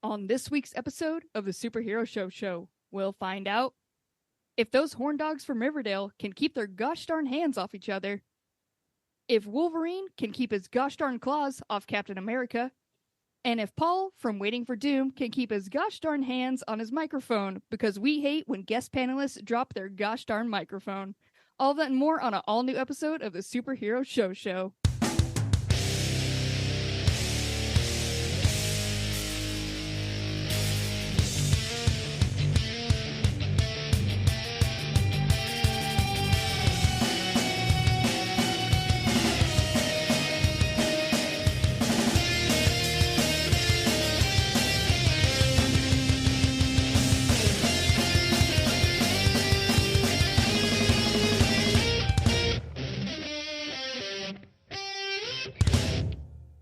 On this week's episode of the Superhero Show Show, we'll find out if those horn dogs from Riverdale can keep their gosh darn hands off each other, if Wolverine can keep his gosh darn claws off Captain America, and if Paul from Waiting for Doom can keep his gosh darn hands on his microphone, because we hate when guest panelists drop their gosh darn microphone. All that and more on an all-new episode of the Superhero Show Show.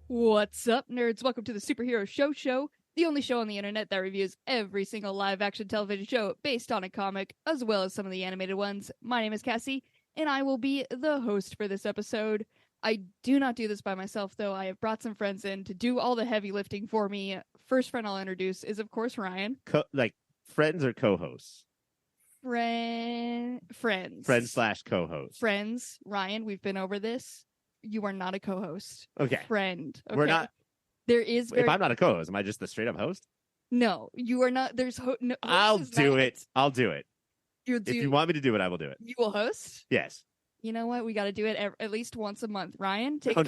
What's up, nerds? Welcome to the Superhero Show Show, the only show on the internet that reviews every single live-action television show based on a comic, as well as some of the animated ones. My name is Cassie, and I will be the host for this episode. I do not do this by myself, though. I have brought some friends in to do all the heavy lifting for me. First friend I'll introduce is, of course, Ryan. Friends or co-hosts? Friends. Friends/co-host. Friends. Ryan, we've been over this. You are not a co-host. Okay. Friend. Okay. We're not. There is. If I'm not a co-host, am I just the straight up host? No, you are not. There's. No, I'll do it. I'll do it. If you want me to do it, I will do it. You will host? Yes. You know what? We got to do it at least once a month. Ryan, take please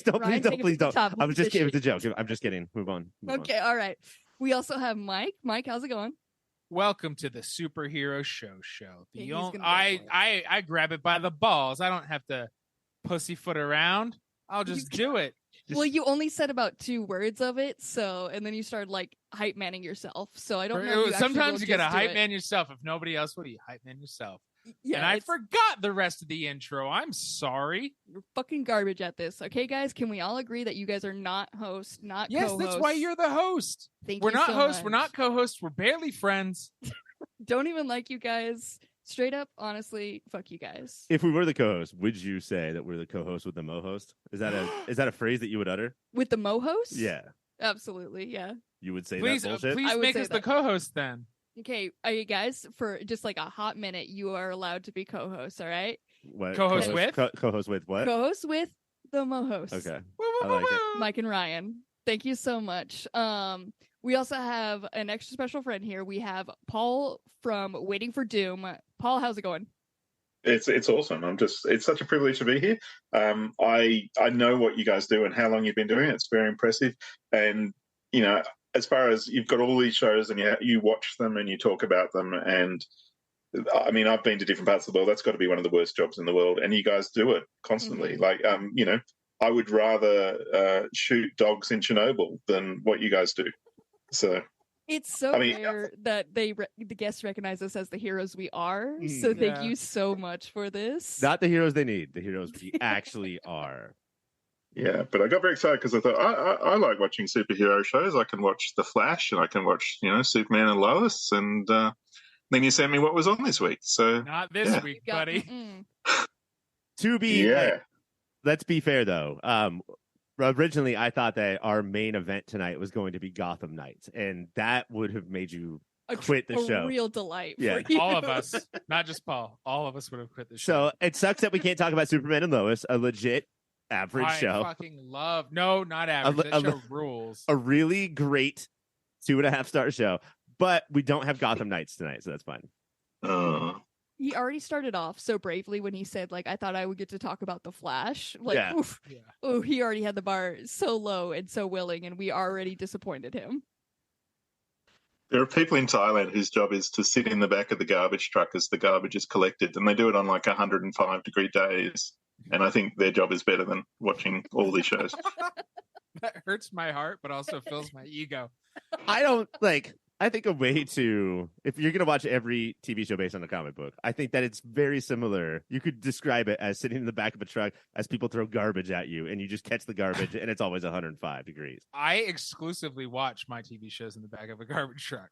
don't. Please don't. I was just kidding. It's a joke. I'm just kidding. Move on. Okay. All right. We also have Mike. Mike, how's it going? Welcome to the Superhero Show Show. I grab it by the balls. I don't have to pussyfoot around. I'll just do it. Well, you only said about 2 words of it, and then you started like hype manning yourself. So I don't know. Sometimes you gotta hype man yourself. If nobody else will, you hype man yourself. Yeah, and I forgot the rest of the intro. I'm sorry. You're fucking garbage at this. Okay, guys, can we all agree that you guys are not hosts, not co-hosts? Yes, that's why you're the host. We're not hosts. We're not co-hosts. We're barely friends. Don't even like you guys. Straight up, honestly, fuck you guys. If we were the co-host, would you say that we're the co-host with the mo-host? Is that a phrase that you would utter? With the mo-host? Yeah. Absolutely, yeah. You would say that bullshit? Please make us the co-host then. Okay, guys, for just like a hot minute, you are allowed to be co-hosts, all right? What? Co-host with? Co-host with what? Co-host with the mo-host. Okay. I like it. Mike and Ryan. Thank you so much. We also have an extra special friend here. We have Paul from Waiting for Doom. Paul, how's it going? It's awesome. It's such a privilege to be here. I know what you guys do and how long you've been doing it. It's very impressive. And, as far as you've got all these shows and you watch them and you talk about them. And I mean, I've been to different parts of the world. That's got to be one of the worst jobs in the world. And you guys do it constantly. Mm-hmm. I would rather shoot dogs in Chernobyl than what you guys do. So it's so rare that the guests recognize us as the heroes we are. So thank you so much for this. Not the heroes they need, the heroes we actually are. Yeah, but I got very excited because I thought I like watching superhero shows. I can watch The Flash and I can watch Superman and Lois, and then you sent me what was on this week. So not this week, buddy. To be let's be fair though. Originally, I thought that our main event tonight was going to be Gotham Knights, and that would have made you quit the show. A real delight. Yeah, for you. All of us, not just Paul. All of us would have quit the show. So it sucks that we can't talk about Superman and Lois, a legit average show. Not average. That show rules. A really great 2.5-star show, but we don't have Gotham Knights tonight, so that's fine. He already started off so bravely when he said, I thought I would get to talk about The Flash. He already had the bar so low and so willing, and we already disappointed him. There are people in Thailand whose job is to sit in the back of the garbage truck as the garbage is collected, and they do it on 105-degree days. And I think their job is better than watching all these shows. That hurts my heart, but also fills my ego. I think a way to, if you're going to watch every TV show based on a comic book, I think that it's very similar. You could describe it as sitting in the back of a truck as people throw garbage at you and you just catch the garbage and it's always 105 degrees. I exclusively watch my TV shows in the back of a garbage truck.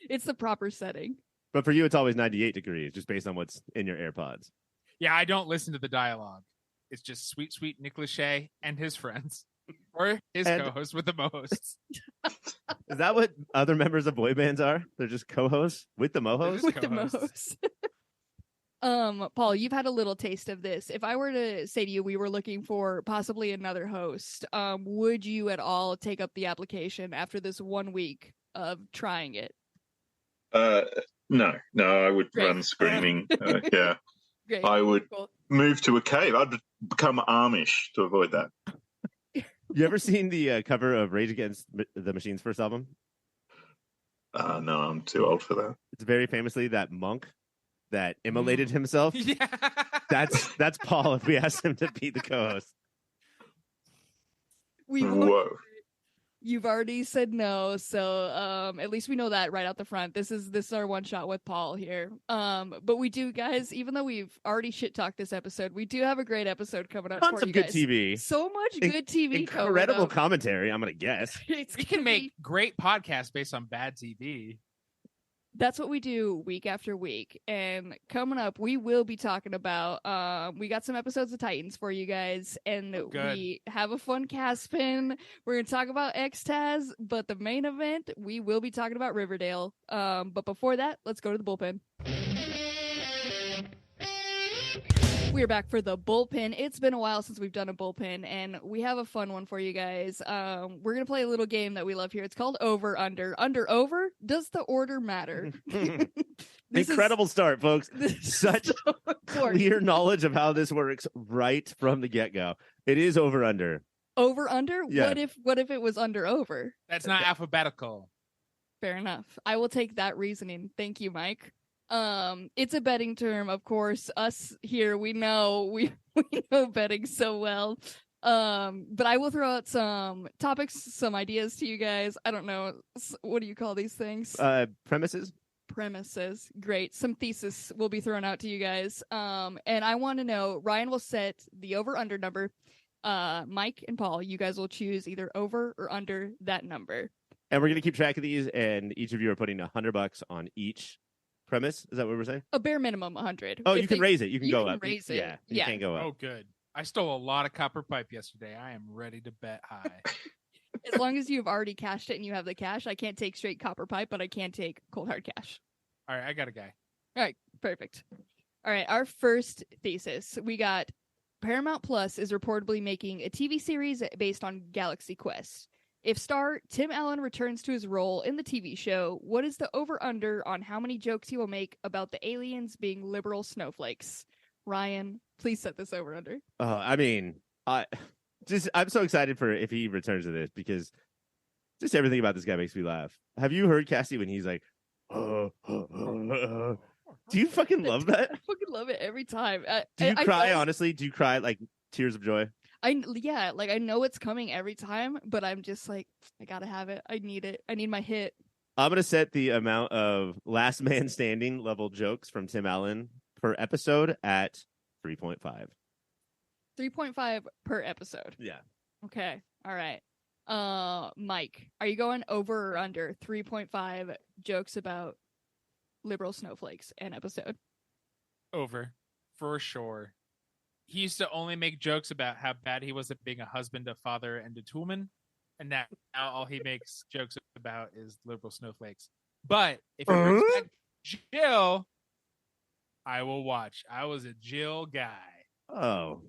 It's the proper setting. But for you, it's always 98 degrees just based on what's in your AirPods. Yeah, I don't listen to the dialogue. It's just sweet, sweet Nick Lachey and his friends. Or his co-host with the most. Is that what other members of boy bands are? They're just co-hosts with the mohos? With the most. Paul, you've had a little taste of this. If I were to say to you we were looking for possibly another host, would you at all take up the application after this 1 week of trying it? No, I would run screaming. Yeah. Great. I would move to a cave. I'd become Amish to avoid that. You ever seen the cover of Rage Against the Machine's first album? No, I'm too old for that. It's very famously that monk that immolated himself. Yeah. That's Paul if we asked him to be the co-host. Whoa. You've already said no, so at least we know that right out the front. This is our one shot with Paul here. But we do, guys, even though we've already shit talked this episode, we do have a great episode coming up. Tons for of you good guys. TV. So much good TV. Incredible commentary, I'm gonna guess. We can make great podcasts based on bad TV. That's what we do week after week. And coming up, we will be talking about, we got some episodes of Titans for you guys, and we have a fun cast spin. We're going to talk about X-Taz, but the main event, we will be talking about Riverdale. But before that, let's go to the bullpen. We're back for the bullpen. It's been a while since we've done a bullpen, and we have a fun one for you guys. We're going to play a little game that we love here. It's called Over Under. Under over? Does the order matter? Incredible start, folks. Such clear knowledge of how this works right from the get-go. It is over under. Over under? Yeah. What if it was under over? That's not alphabetical. Fair enough. I will take that reasoning. Thank you, Mike. It's a betting term, of course. Us here, we know we know betting so well. But I will throw out some topics, some ideas to you guys. I don't know, what do you call these things? Premises. Great. Some thesis will be thrown out to you guys. And I want to know, Ryan will set the over under number. Mike and Paul, you guys will choose either over or under that number. And we're gonna keep track of these, and each of you are putting $100 on each premise. Is that what we're saying? A bare minimum 100. Oh, you can raise it. You can go up. Raise it. Yeah, you can't go up. Oh, good. I stole a lot of copper pipe yesterday. I am ready to bet high. As long as you've already cashed it and you have the cash, I can't take straight copper pipe, but I can take cold hard cash. All right, I got a guy. All right, perfect. All right, our first thesis. We got Paramount Plus is reportedly making a TV series based on Galaxy Quest. If star Tim Allen returns to his role in the TV show, what is the over-under on how many jokes he will make about the aliens being liberal snowflakes? Ryan, please set this over-under. I'm so excited for if he returns to this, because just everything about this guy makes me laugh. Have you heard Cassie when he's like, do you fucking love that? I fucking love it every time. Do you cry, honestly? Do you cry like tears of joy? I know it's coming every time, but I'm just like, I gotta have it. I need it. I need my hit. I'm gonna set the amount of Last Man Standing level jokes from Tim Allen per episode at 3.5. 3.5 per episode. Yeah. Okay. All right. Mike, are you going over or under 3.5 jokes about liberal snowflakes an episode? Over, for sure. He used to only make jokes about how bad he was at being a husband, a father, and a toolman. And now all he makes jokes about is liberal snowflakes. But if you respect Jill, I will watch. I was a Jill guy. Oh,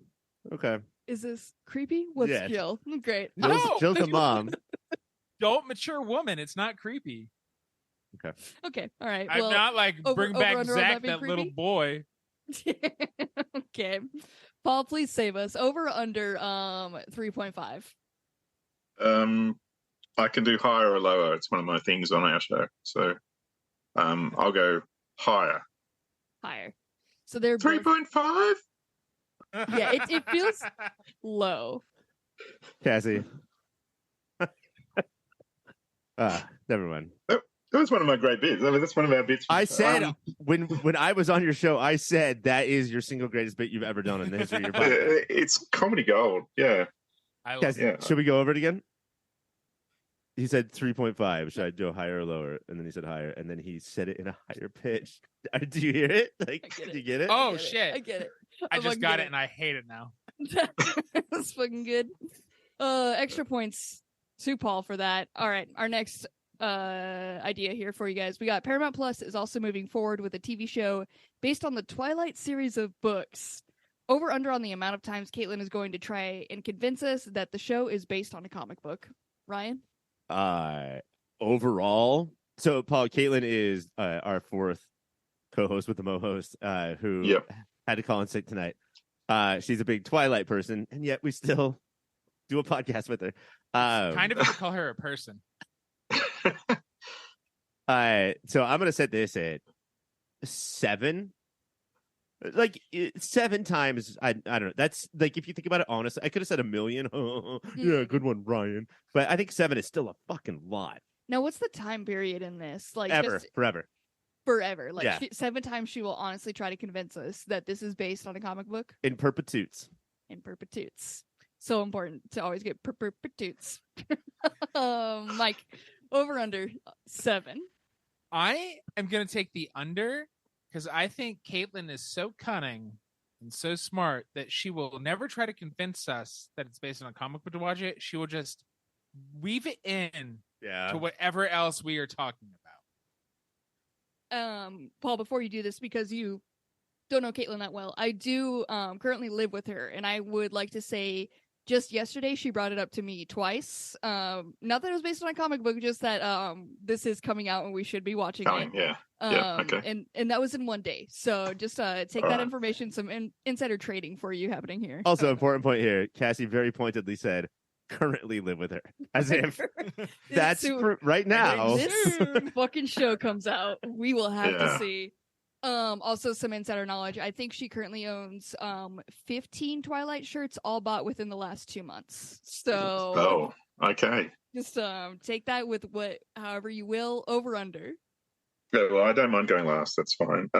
okay. Is this creepy? What's Yes. Jill? Great. Jill's a mom. Don't mature woman. It's not creepy. Okay. All right. I'm not like bring back under Zach, being that little creepy? boy. Okay. Paul, please save us. Over or under 3.5. I can do higher or lower. It's one of my things on our show. So I'll go higher. Higher. So they're 3.5? Yeah, it feels low. Cassie. Never mind. That was one of my great bits. I mean, that's one of our bits. I said when I was on your show, I said that is your single greatest bit you've ever done in the history of your podcast. It's comedy gold. Yeah. Cassie, should we go over it again? He said 3.5. Should I do a higher or lower? And then he said higher, and then he said it in a higher pitch. Do you hear it? Like, did you get it? Oh, I shit. get it. I just got it, and I hate it now. That's fucking good. Extra points to Paul for that. All right, our next idea here for you guys. We got Paramount Plus is also moving forward with a TV show based on the Twilight series of books. Over under on the amount of times Caitlin is going to try and convince us that the show is based on a comic book. Ryan? Overall, so Paul, Caitlin is our fourth co-host with the Mo-host, who had to call in sick tonight. She's a big Twilight person, and yet we still do a podcast with her. Kind of to call her a person. So I'm gonna set this at 7. Like 7 times. I don't know. That's like, if you think about it honestly, I could have said 1 million. Yeah, good one, Ryan. But I think 7 is still a fucking lot. Now, what's the time period in this? Like, Forever. Like, Yeah. 7 times she will honestly try to convince us that this is based on a comic book. In perpetuities. So important to always get perpetuities. Mike, over under 7. I am going to take the under because I think Caitlin is so cunning and so smart that she will never try to convince us that it's based on a comic book to watch it. She will just weave it in to whatever else we are talking about. Paul, before you do this, because you don't know Caitlin that well, I do currently live with her, and I would like to say just yesterday she brought it up to me twice. Not that it was based on a comic book, just that this is coming out and we should be watching it. Yeah. Okay. And that was in one day. So just take that information, some insider trading for you happening here. Also, important point here. Cassie very pointedly said, currently live with her. As if that's right now. This fucking show comes out, we will have to see. Also some insider knowledge. I think she currently owns 15 Twilight shirts, all bought within the last 2 months. So okay. Just take that with however you will. Over under. Yeah, well, I don't mind going last. That's fine.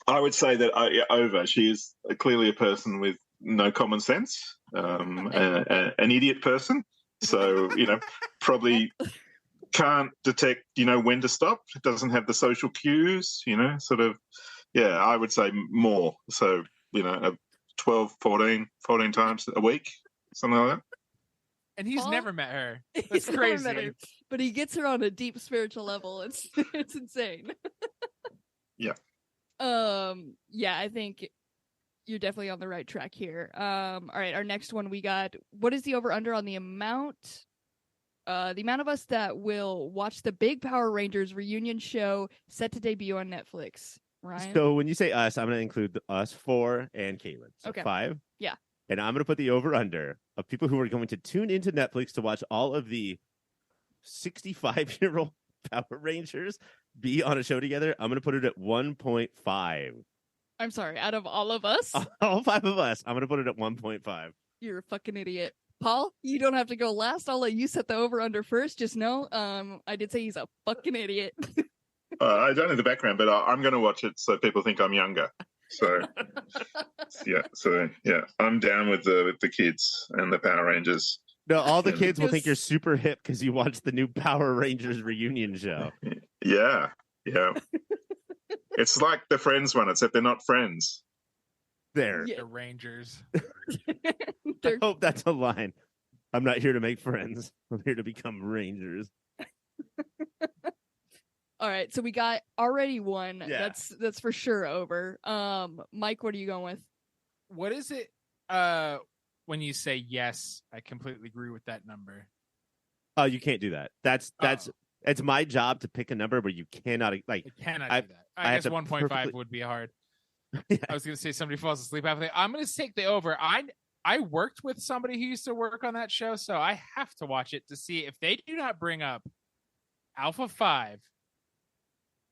I would say that over. She is clearly a person with no common sense, an idiot person. So probably can't detect, when to stop. It doesn't have the social cues, sort of. Yeah, I would say more. So, 12, 14 times a week, something like that. And he's never met her. That's crazy. Never met her, but he gets her on a deep spiritual level. It's insane. Yeah. Yeah, I think you're definitely on the right track here. All right, our next one we got. What is the over under on the amount of us that will watch the big Power Rangers reunion show set to debut on Netflix? Ryan? So when you say us, I'm going to include us 4 and Caitlin. So okay. 5. Yeah. And I'm going to put the over under of people who are going to tune into Netflix to watch all of the 65-year-old Power Rangers be on a show together. I'm going to put it at 1.5. I'm sorry, out of all of us? All 5 of us. I'm going to put it at 1.5. You're a fucking idiot. Paul, you don't have to go last. I'll let you set the over under first. Just know, I did say he's a fucking idiot. I don't know the background, but I'm going to watch it so people think I'm younger. So, yeah, I'm down with the kids and the Power Rangers. No, all the kids will think you're super hip because you watched the new Power Rangers reunion show. Yeah. It's like the Friends one, except they're not friends. There. The Rangers. I hope that's a line. I'm not here to make friends. I'm here to become Rangers. All right, so we got already one. Yeah. That's for sure over. Mike, what are you going with? What is it when you say yes? I completely agree with that number. Oh, you can't do that. That's it's my job to pick a number where you cannot do that. I guess 1.5 would be hard. Yeah. I was going to say somebody falls asleep halfway. I'm going to take the over. I worked with somebody who used to work on that show, so I have to watch it to see if they do not bring up Alpha 5,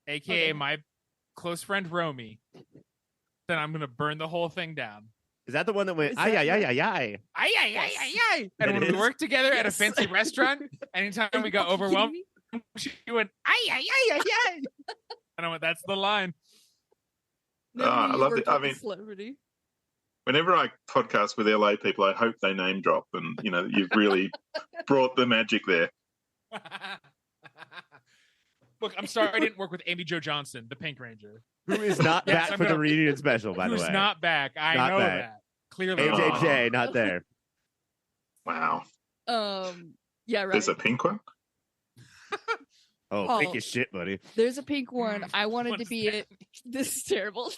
aka my close friend Romy, then I'm going to burn the whole thing down. Is that the one that went ay ay ay ay ay? Ay ay ay ay ay. And when we worked together at a fancy restaurant, anytime we got overwhelmed, she went ay ay ay ay ay. And I went, that's the line. I love it. I mean, celebrity. Whenever I podcast with LA people, I hope they name drop, and you've really brought the magic there. Look, I'm sorry I didn't work with Amy Jo Johnson, the Pink Ranger, who is not back for the reunion special. By the way, who's not back. I know that clearly. AJJ not there. Wow. Yeah, right. There's a pink one? Oh, Paul, pink as shit, buddy. There's a pink one. I wanted What to is be that? it. This is terrible.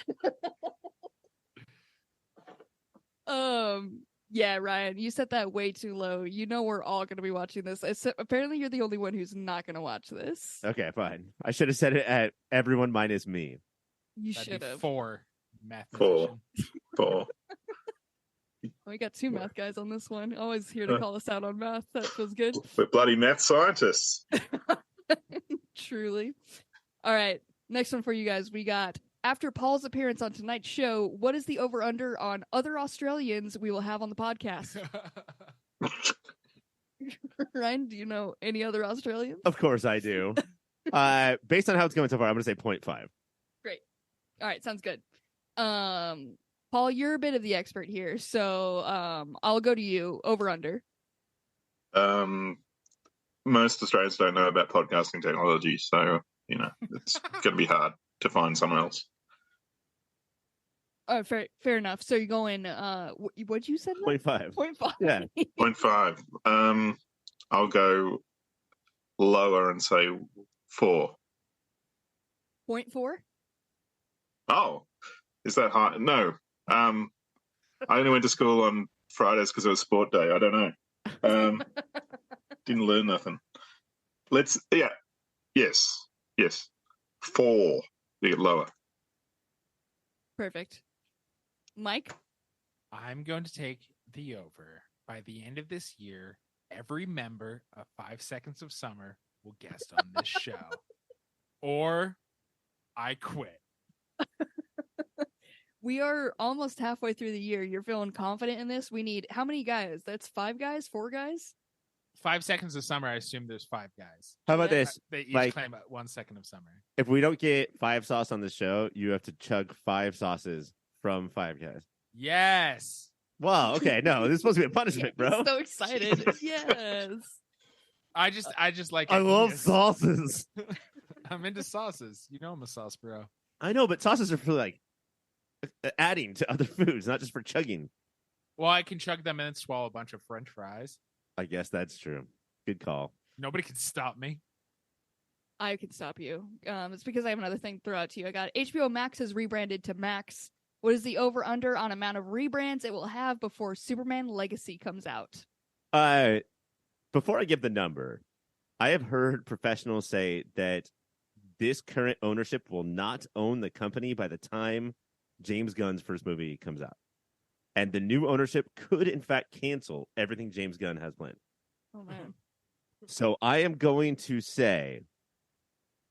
Yeah, Ryan, you set that way too low. You know we're all going to be watching this. Apparently, you're the only one who's not going to watch this. Okay, fine. I should have said it at everyone minus me. You That'd should be have. 4 mathematician. 4. We got 2 math guys on this one. Always here to call us out on math. That feels good. We're bloody math scientists. Truly. All right. Next one for you guys. We got, after Paul's appearance on tonight's show, what is the over-under on other Australians we will have on the podcast? Ryan, do you know any other Australians? Of course I do. Based on how it's going so far, I'm going to say 0.5. Great. All right. Sounds good. Paul, you're a bit of the expert here, so I'll go to you. Over-under. Most Australians don't know about podcasting technology, so, it's going to be hard to find someone else. Fair enough. So you're going, what'd you say? 0.5. 0.5. Yeah. 0.5. I'll go lower and say 4. 0.4? Oh, is that high? No. I only went to school on Fridays because it was sport day. I don't know. Didn't learn nothing. Yes. 4. You get lower. Perfect. Mike? I'm going to take the over. By the end of this year, every member of 5 Seconds of Summer will guest on this show. Or I quit. We are almost halfway through the year. You're feeling confident in this? We need how many guys? That's 5 guys? 4 guys? 5 Seconds of Summer, I assume there's 5 guys. How about Yeah. this? They each Like, claim 1 second of summer. if we don't get 5 sauce on the show, you have to chug 5 sauces from 5 guys. Yes. Wow. Okay. No, this is supposed to be a punishment, Yeah, bro. he's so excited. Yes. I just like I love ideas. sauces. I'm into sauces. You know I'm a sauce bro. I know, but sauces are for like adding to other foods, not just for chugging. Well, I can chug them and then swallow a bunch of French fries. I guess that's true. Good call. Nobody can stop me. I can stop you. It's because I have another thing to throw out to you. I got HBO Max has rebranded to Max. What is the over-under on amount of rebrands it will have before Superman Legacy comes out? Before I give the number, I have heard professionals say that this current ownership will not own the company by the time James Gunn's first movie comes out. And the new ownership could, in fact, cancel everything James Gunn has planned. Oh, man. So I am going to say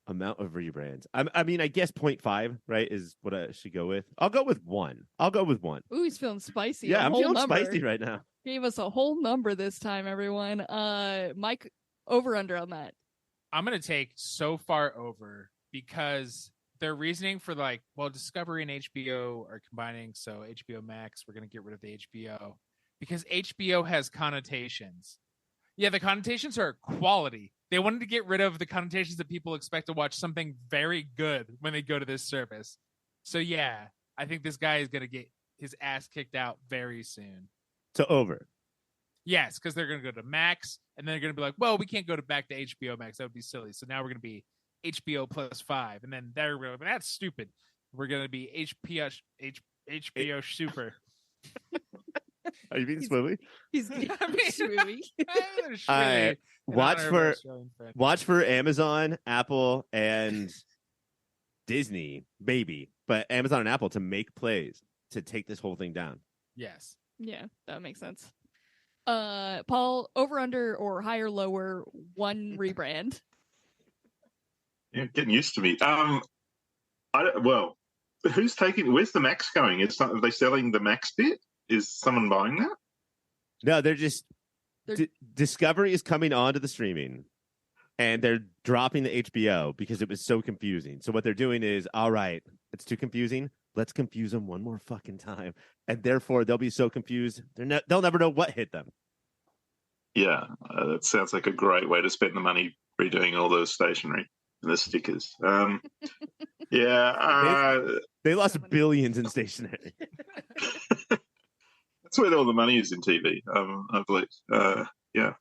amount of rebrands. I mean, I guess 0.5, right, is what I should go with. I'll go with 1. Ooh, he's feeling spicy. Yeah, A I'm whole feeling number. spicy right now. Gave us a whole number this time, everyone. Mike, over-under on that. I'm going to take so far over because their reasoning for Discovery and HBO are combining. So HBO Max, we're going to get rid of the HBO because HBO has connotations. Yeah, the connotations are quality. They wanted to get rid of the connotations that people expect to watch something very good when they go to this service. So yeah, I think this guy is going to get his ass kicked out very soon. So over. Yes, because they're going to go to Max, and then they're going to be like, well, we can't go back to HBO Max. That would be silly. So now we're going to be HBO plus 5. And then they're going to be, that's stupid. We're going to be HBO Super. Are you being swilly? He's shooey. Watch for Amazon, Apple, and Disney, maybe, but Amazon and Apple to make plays to take this whole thing down. Yes. Yeah, that makes sense. Paul, over, under, or higher, lower, 1 rebrand. Yeah, getting used to me. Who's taking? Where's the Max going? Are they selling the Max bit? Is someone buying that? No, they're just Discovery is coming onto the streaming, and they're dropping the HBO because it was so confusing. So what they're doing is, all right, it's too confusing. Let's confuse them one more fucking time, and therefore they'll be so confused they'll never know what hit them. Yeah, that sounds like a great way to spend the money redoing all the stationery and the stickers. They lost billions in stationery. That's where all the money is in TV, I believe. Yeah.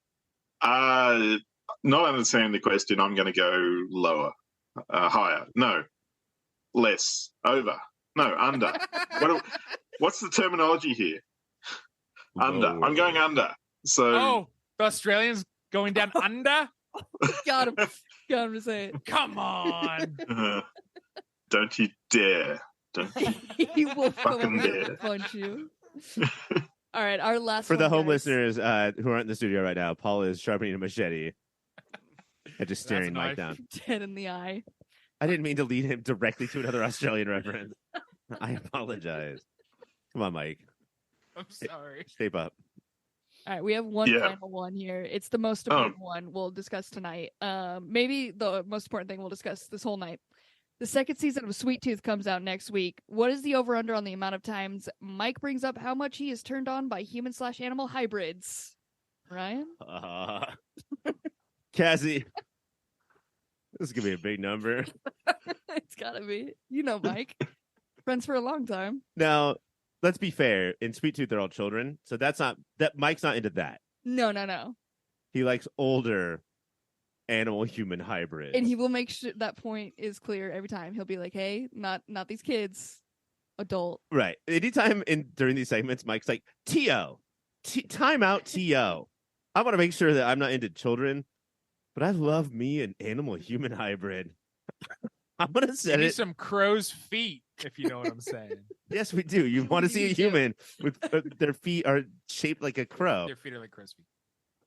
Not understanding the question, I'm going to go lower, higher. No, less, over. No, under. What's the terminology here? Under. Lower. I'm going under. So. Oh, the Australians going down under? Got him. Got him to say it. Come on. Don't you dare. Don't you He will come fucking over dare. and punch you. All right, our last For one, the home guys. listeners who aren't in the studio right now, Paul is sharpening a machete and just staring That's a Mike knife. down. Dead in the eye. I didn't mean to lead him directly to another Australian reference. I apologize. Come on, Mike. I'm sorry. Shape up. All right, we have one Yeah. final one here. It's the most important one we'll discuss tonight. Maybe the most important thing we'll discuss this whole night. The second season of Sweet Tooth comes out next week. What is the over-under on the amount of times Mike brings up how much he is turned on by human/animal hybrids? Ryan? Cassie, this is going to be a big number. It's gotta be. You know Mike. Friends for a long time. Now, let's be fair. In Sweet Tooth, they're all children. So Mike's not into that. No. He likes older animal-human hybrids. And he will make sure that point is clear every time. He'll be like, hey, not these kids. Adult. Right. Anytime during these segments, Mike's like, T.O. Time out, T.O. I want to make sure that I'm not into children, but I love me an animal-human hybrid. I'm going to set Give me it. some crow's feet, if you know what I'm saying. Yes, we do. You want to see a You do. human with their feet are shaped like a crow. Their feet are like crow's feet.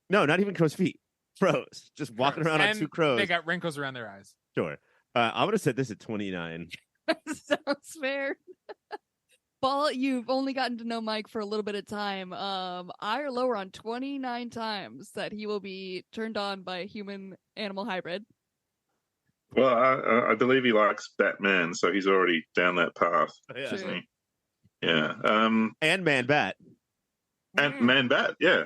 No, not even crow's feet. Crows. Just walking Crows. around on And two crows. They got wrinkles around their eyes. Sure. I'm going to set this at 29. Sounds fair. Paul, you've only gotten to know Mike for a little bit of time. I are lower on 29 times that he will be turned on by a human-animal hybrid. Well, I believe he likes Batman, so he's already down that path, Yeah. isn't Sure. he? Yeah. And Man Bat. And Man Bat, yeah.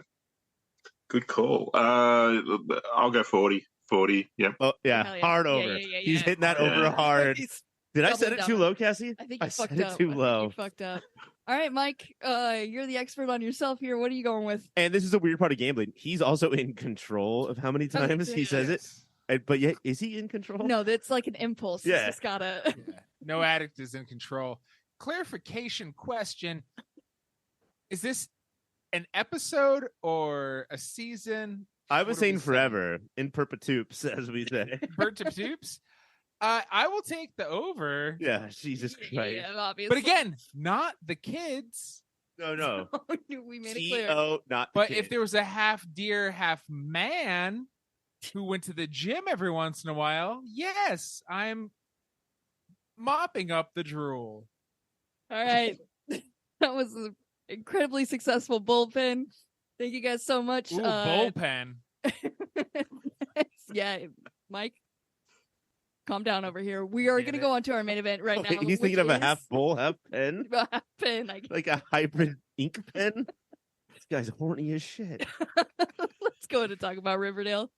Good call. I'll go 40. 40, yep. Oh, yeah. Hell yeah. Hard Yeah, over. yeah, He's yeah. hitting that Yeah. over hard. He's Did I doubling set it too down. low, Cassie? I think you I fucked set it up. too I think low. you fucked up. All right, Mike, you're the expert on yourself here. What are you going with? And this is a weird part of gambling. He's also in control of how many times he says it. But yet, is he in control? No, that's like an impulse. Yeah. It's just gotta. Yeah. No addict is in control. Clarification question. Is this an episode or a season? I was What are we saying forever, in perpetuips, as we say. Bert to Toops? I will take the over. Yeah, Jesus Christ. Yeah, obviously. But again, not the kids. No. we made it clear. T.O., not the But kid. if there was a half deer, half man who went to the gym every once in a while, yes, I'm mopping up the drool. All right. That was an incredibly successful bullpen. Thank you guys so much. Ooh, bullpen. Yeah, Mike, calm down over here. We are Get going to it. go on to our main event right now. He's thinking which of a is- half bull, half pen? Half pen. I guess. Like a hybrid ink pen? This guy's horny as shit. Let's go ahead and talk about Riverdale.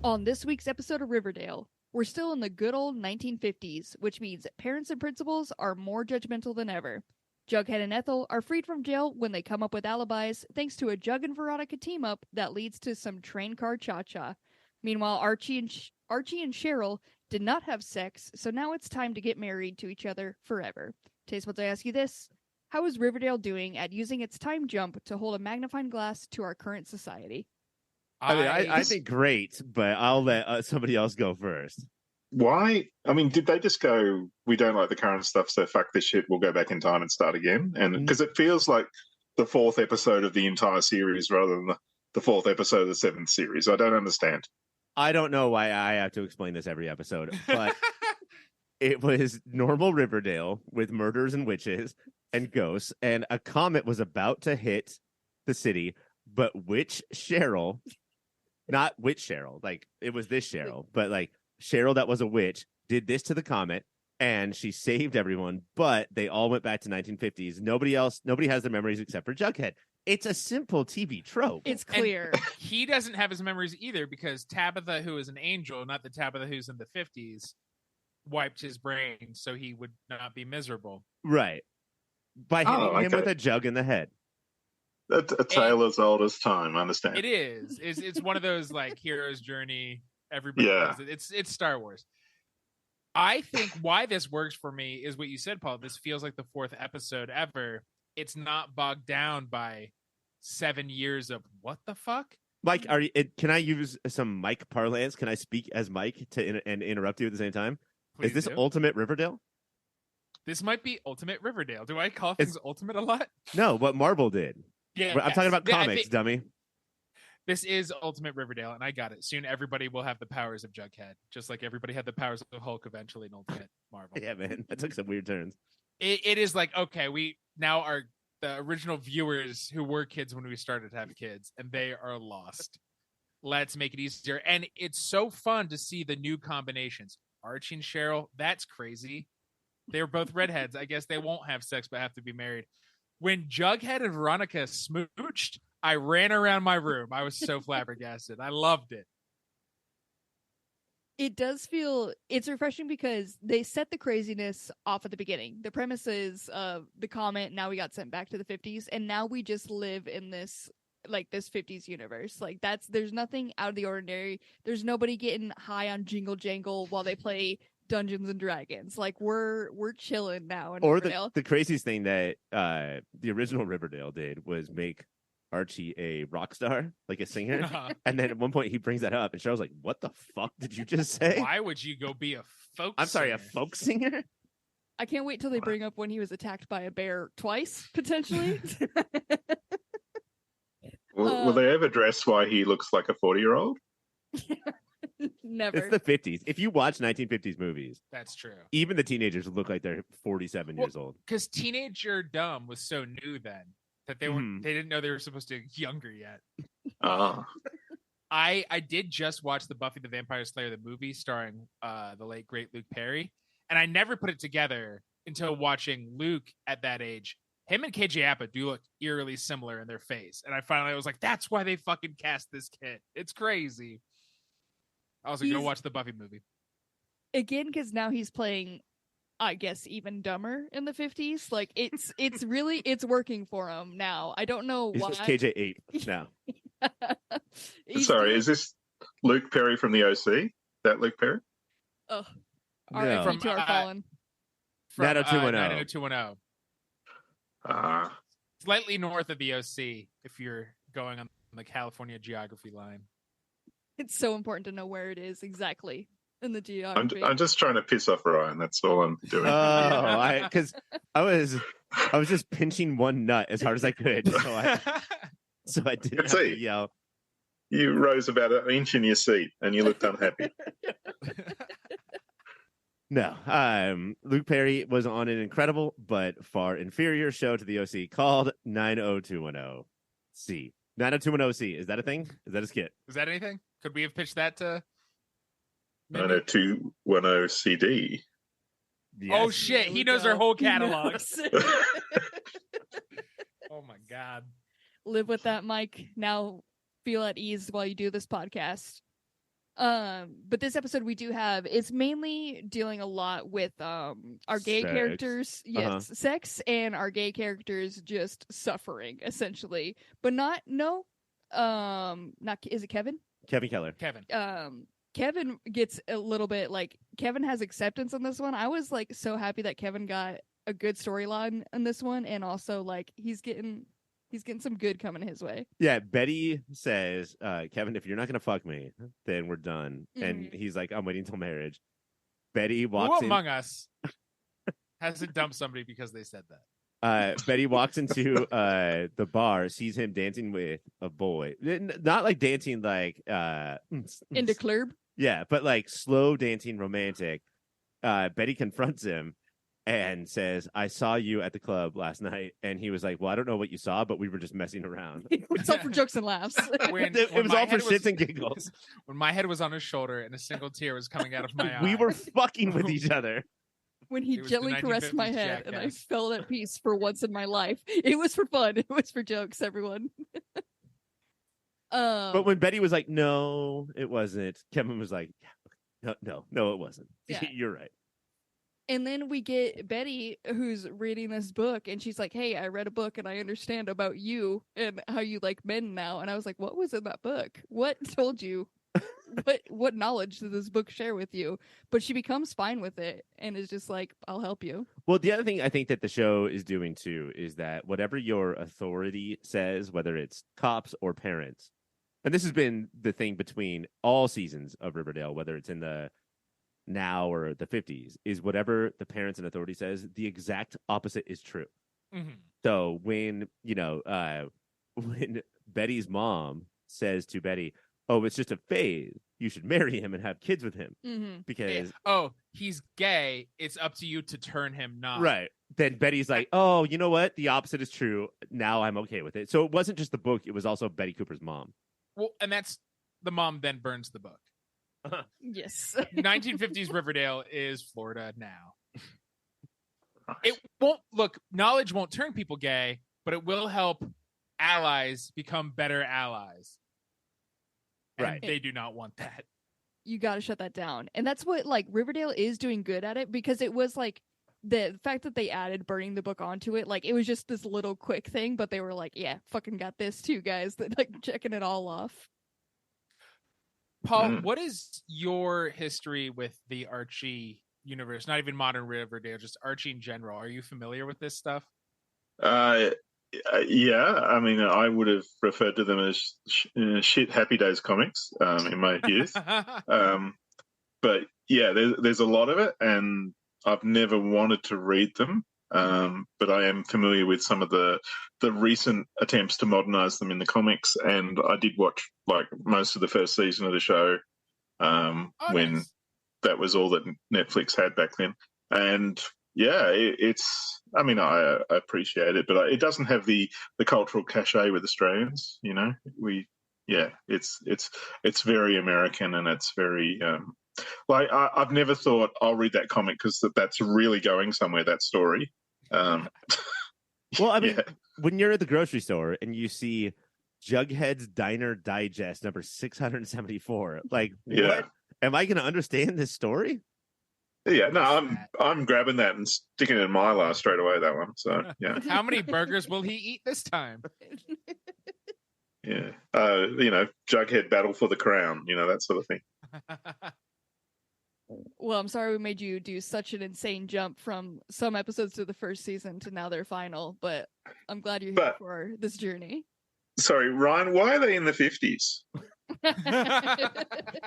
On this week's episode of Riverdale, we're still in the good old 1950s, which means parents and principals are more judgmental than ever. Jughead and Ethel are freed from jail when they come up with alibis thanks to a Jug and Veronica team-up that leads to some train car cha-cha. Meanwhile, Archie and Cheryl did not have sex, so now it's time to get married to each other forever. Tastebuds, I ask you this. How is Riverdale doing at using its time jump to hold a magnifying glass to our current society? I mean, I think great, but I'll let somebody else go first. Why? I mean, did they just go, we don't like the current stuff, so fuck this shit, we'll go back in time and start again? And because it feels like the fourth episode of the entire series rather than the fourth episode of the seventh series. I don't understand. I don't know why I have to explain this every episode, but it was normal Riverdale with murders and witches and ghosts, and a comet was about to hit the city, but which Cheryl, not witch Cheryl, like it was this Cheryl, but like Cheryl that was a witch did this to the comet and she saved everyone, but they all went back to 1950s. Nobody has their memories except for Jughead. It's a simple TV trope. It's And clear. he doesn't have his memories either because Tabitha, who is an angel, not the Tabitha who's in the 50s, wiped his brain so he would not be miserable. Right. by hitting him okay. with a jug in the head. That's a tale as old as time. I understand. It is. It's one of those like hero's journey. Everybody does it. It's Star Wars. I think why this works for me is what you said, Paul. This feels like the 4th episode ever. It's not bogged down by 7 years of what the fuck. Mike, can I use some Mike parlance? Can I speak as Mike and interrupt you at the same time? Please Is this do. Ultimate Riverdale? This might be Ultimate Riverdale. Do I call things Ultimate a lot? No, what Marvel did. Yeah, I'm talking about Yeah, comics, dummy. This is Ultimate Riverdale, and I got it. Soon everybody will have the powers of Jughead, just like everybody had the powers of Hulk eventually in Ultimate Marvel. Yeah, man, that took some weird turns. It is like, okay, we now are the original viewers who were kids when we started to have kids, and they are lost. Let's make it easier. And it's so fun to see the new combinations. Archie and Cheryl, that's crazy. They're both redheads. I guess they won't have sex but have to be married. When Jughead and Veronica smooched, I ran around my room. I was so flabbergasted. I loved it. It does feel it's refreshing because they set the craziness off at the beginning. The premise is the comment, now we got sent back to the 50s, and now we just live in this 50s universe. Like there's nothing out of the ordinary. There's nobody getting high on Jingle Jangle while they play Dungeons and Dragons. Like we're chilling now in Riverdale. The craziest thing that the original Riverdale did was make Archie a rock star, like a singer. And then at one point he brings that up and Cheryl's like, what the fuck did you just say? Why would you go be a folk I'm sorry, singer? a folk singer? I can't wait till they bring up when he was attacked by a bear twice, potentially. Will they ever address why he looks like a 40-year-old? Never. It's the 50s. If you watch 1950s movies, That's true. even the teenagers look like they're 47 years old. Because Teenager Dumb was so new then that they weren't. They didn't know they were supposed to get younger yet. I did just watch the Buffy the Vampire Slayer the movie starring the late great Luke Perry, and I never put it together until watching Luke at that age. Him and KJ Apa do look eerily similar in their face, and I finally was like, "That's why they fucking cast this kid." It's crazy. I was like, "Go watch the Buffy movie." Again, because now he's playing, I guess, even dumber in the 50s. Like it's really working for him now. I don't know He's why. just KJ8 now. Sorry, is this Luke Perry from the OC? That Luke Perry? Oh, No. R.I.P. to our fallen. From 90210. 90210. Slightly north of the OC if you're going on the California geography line. It's so important to know where it is exactly in the geography. I'm just trying to piss off Ryan. That's all I'm doing. Because I was just pinching one nut as hard as I could, so I didn't have to yell. You rose about an inch in your seat and you looked unhappy. No, Luke Perry was on an incredible but far inferior show to the OC called 90210C. 90210C, is that a thing? Is that a skit? Is that anything? Could we have pitched that to 90210 CD. Yes. Oh shit, he knows our whole catalog. Oh my god. Live with that, Mike. Now feel at ease while you do this podcast. But this episode we do have, it's mainly dealing a lot with our gay Sex. characters, sex, and our gay characters just suffering essentially. But not is it Kevin? Kevin Keller. Kevin gets a little bit like Kevin has acceptance on this one. I was like so happy that Kevin got a good storyline in this one, and also like he's getting some good coming his way. Yeah, Betty says, Kevin, if you're not gonna fuck me, then we're done. Mm-hmm. And he's like, I'm waiting until marriage. Betty walks Who in. among us hasn't dumped somebody because they said that? Betty walks into the bar, sees him dancing with a boy. Not like dancing like In the club. Yeah, but like slow dancing romantic. Betty confronts him and says, I saw you at the club last night. And he was like, well, I don't know what you saw, but we were just messing around. It's all for jokes and laughs. It was all for shits and giggles. When my head was on his shoulder and a single tear was coming out of my eye. We were fucking with each other. When he gently caressed my head and I felt at peace for once in my life. It was for fun. It was for jokes, everyone. But when Betty was like, no, it wasn't. Kevin was like, no, it wasn't. Yeah. You're right. And then we get Betty, who's reading this book, and she's like, "Hey, I read a book and I understand about you and how you like men now." And I was like, "What was in that book? What told you? What knowledge did this book share with you?" But she becomes fine with it and is just like, "I'll help you." Well, the other thing I think that the show is doing too is that whatever your authority says, whether it's cops or parents, and this has been the thing between all seasons of Riverdale, whether it's in the now or the 50s, is whatever the parents and authority says, the exact opposite is true. Mm-hmm. So when, when Betty's mom says to Betty, "Oh, it's just a phase. You should marry him and have kids with him." Mm-hmm. Because he's gay. It's up to you to turn him not. Right. Then Betty's like, "Oh, you know what? The opposite is true. Now I'm okay with it." So it wasn't just the book. It was also Betty Cooper's mom. Well, and that's the mom then burns the book. Yes. 1950s Riverdale is Florida now. It won't knowledge won't turn people gay, but it will help allies become better allies. And right. They do not want that. You got to shut that down. And that's what like Riverdale is doing good at it, because it was like the fact that they added burning the book onto it, like it was just this little quick thing, but they were like, "Yeah, fucking got this too, guys." That like checking it all off. Paul, what is your history with the Archie universe? Not even modern Riverdale, just Archie in general. Are you familiar with this stuff? Yeah, I mean, I would have referred to them as shit Happy Days comics in my youth. But yeah, there's a lot of it, and I've never wanted to read them. But I am familiar with some of the recent attempts to modernize them in the comics, and I did watch like most of the first season of the show when nice. That was all that Netflix had back then. And yeah, it's. I mean, I appreciate it, but it doesn't have the cultural cachet with Australians. You know, it's very American, and it's very. Like I've never thought I'll read that comic because that's really going somewhere. That story. Well, I mean, when you're at the grocery store and you see Jughead's Diner Digest number 674, like, what? Am I going to understand this story? Yeah, no, I'm grabbing that and sticking it in my life straight away. That one. So yeah. How many burgers will he eat this time? Yeah, Jughead battle for the crown. That sort of thing. Well, I'm sorry we made you do such an insane jump from some episodes to the first season to now their final, but I'm glad you're here for this journey. Sorry, Ryan, why are they in the 50s?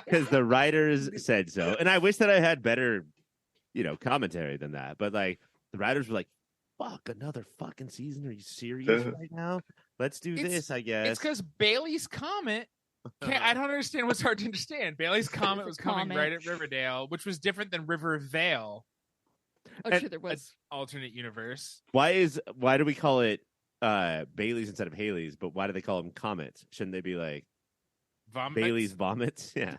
Because the writers said so. And I wish that I had better, commentary than that. But like the writers were like, "Fuck, another fucking season? Are you serious right now? Let's do this, I guess." It's because Bailey's Comet. I don't understand what's hard to understand. Bailey's Comet was coming right at Riverdale, which was different than Rivervale. Oh, sure, there was alternate universe. Why do we call it Bailey's instead of Haley's? But why do they call them Comets? Shouldn't they be like Bailey's Vomits? Yeah.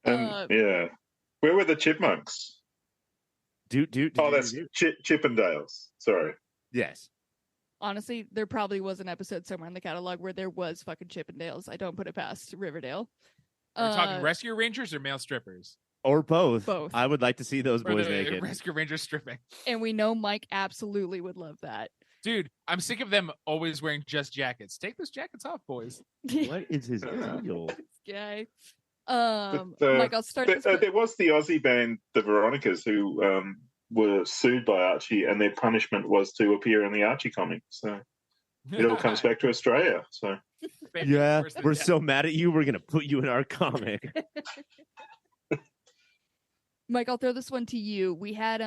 Yeah. Where were the chipmunks? That's Chippendales. Sorry. Yes. Honestly, there probably was an episode somewhere in the catalog where there was fucking Chippendales. I don't put it past Riverdale. Are we talking Rescue Rangers or male strippers? Or both. Both. I would like to see those boys naked. Rescue Rangers stripping. And we know Mike absolutely would love that. Dude, I'm sick of them always wearing just jackets. Take those jackets off, boys. What is his deal? This guy. Mike, I'll start this. There was the Aussie band, the Veronicas, who were sued by Archie, and their punishment was to appear in the Archie comics. So it all comes back to Australia. So yeah, we're so mad at you, we're gonna put you in our comic. Mike, I'll throw this one to you. We had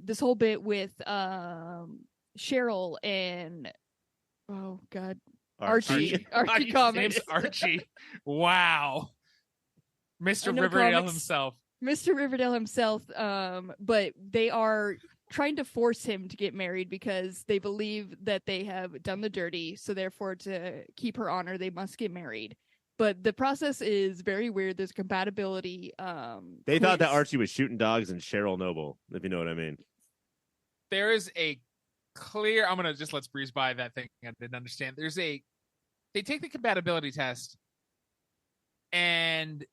this whole bit with Cheryl and Archie Comics. Archie. Wow. Mr. Riverdale himself. Mr. Riverdale himself, but they are trying to force him to get married because they believe that they have done the dirty, so therefore to keep her honor, they must get married. But the process is very weird. There's compatibility. They thought that Archie was shooting dogs and Cheryl Noble, if you know what I mean. There is a clear, let's breeze by that thing I didn't understand. They take the compatibility test and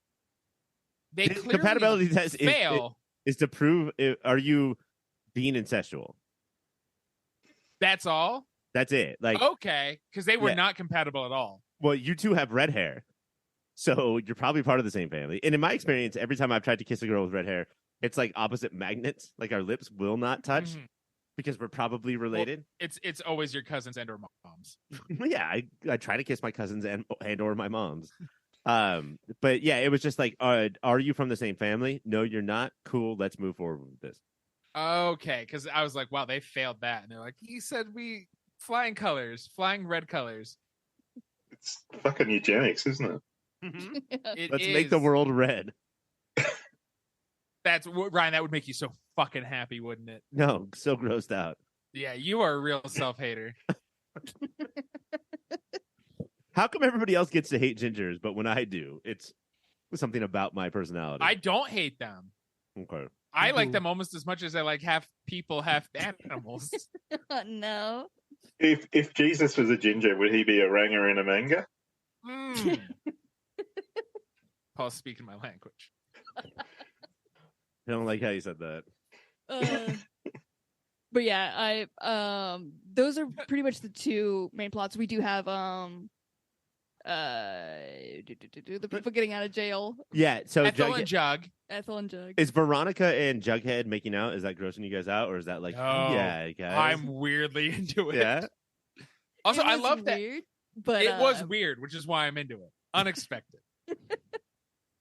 they clearly compatibility test fail. is to prove are you being incestual. That's all. That's it. Like, okay, because they were Yeah. not compatible at all. well, you two have red hair, so you're probably part of the same family. And in my experience, every time I've tried to kiss a girl with red hair, it's like opposite magnets. Like our lips will not touch Mhm. because we're probably related. It's always your cousins and or moms. Yeah, I try to kiss my cousins and or my moms. But yeah, it was just like, are you from the same family? No, you're not. Cool, let's move forward with this. Okay, because I was like, wow, they failed that, and they're like, he said we flying red colors. It's fucking eugenics, isn't it? It Let's make the is. world red. That's Ryan. That would make you so fucking happy, wouldn't it? No, so grossed out. Yeah, you are a real self-hater. How come everybody else gets to hate gingers, but when I do, it's something about my personality? I don't hate them. Okay. I like them almost as much as I like half people, half animals. No. If Jesus was a ginger, would he be a ranger in a manga? Mm. Paul's speaking my language. I don't like how you said that. But yeah, those are pretty much the two main plots. We do have the people getting out of jail. Yeah, so Ethel and Jug. Ethel and Jug. is Veronica and Jughead making out? Is that grossing you guys out, or is that like, No, yeah, guys? I'm weirdly into it. Yeah. Also, It I was love that weird, but it was weird, which is why I'm into it. Unexpected.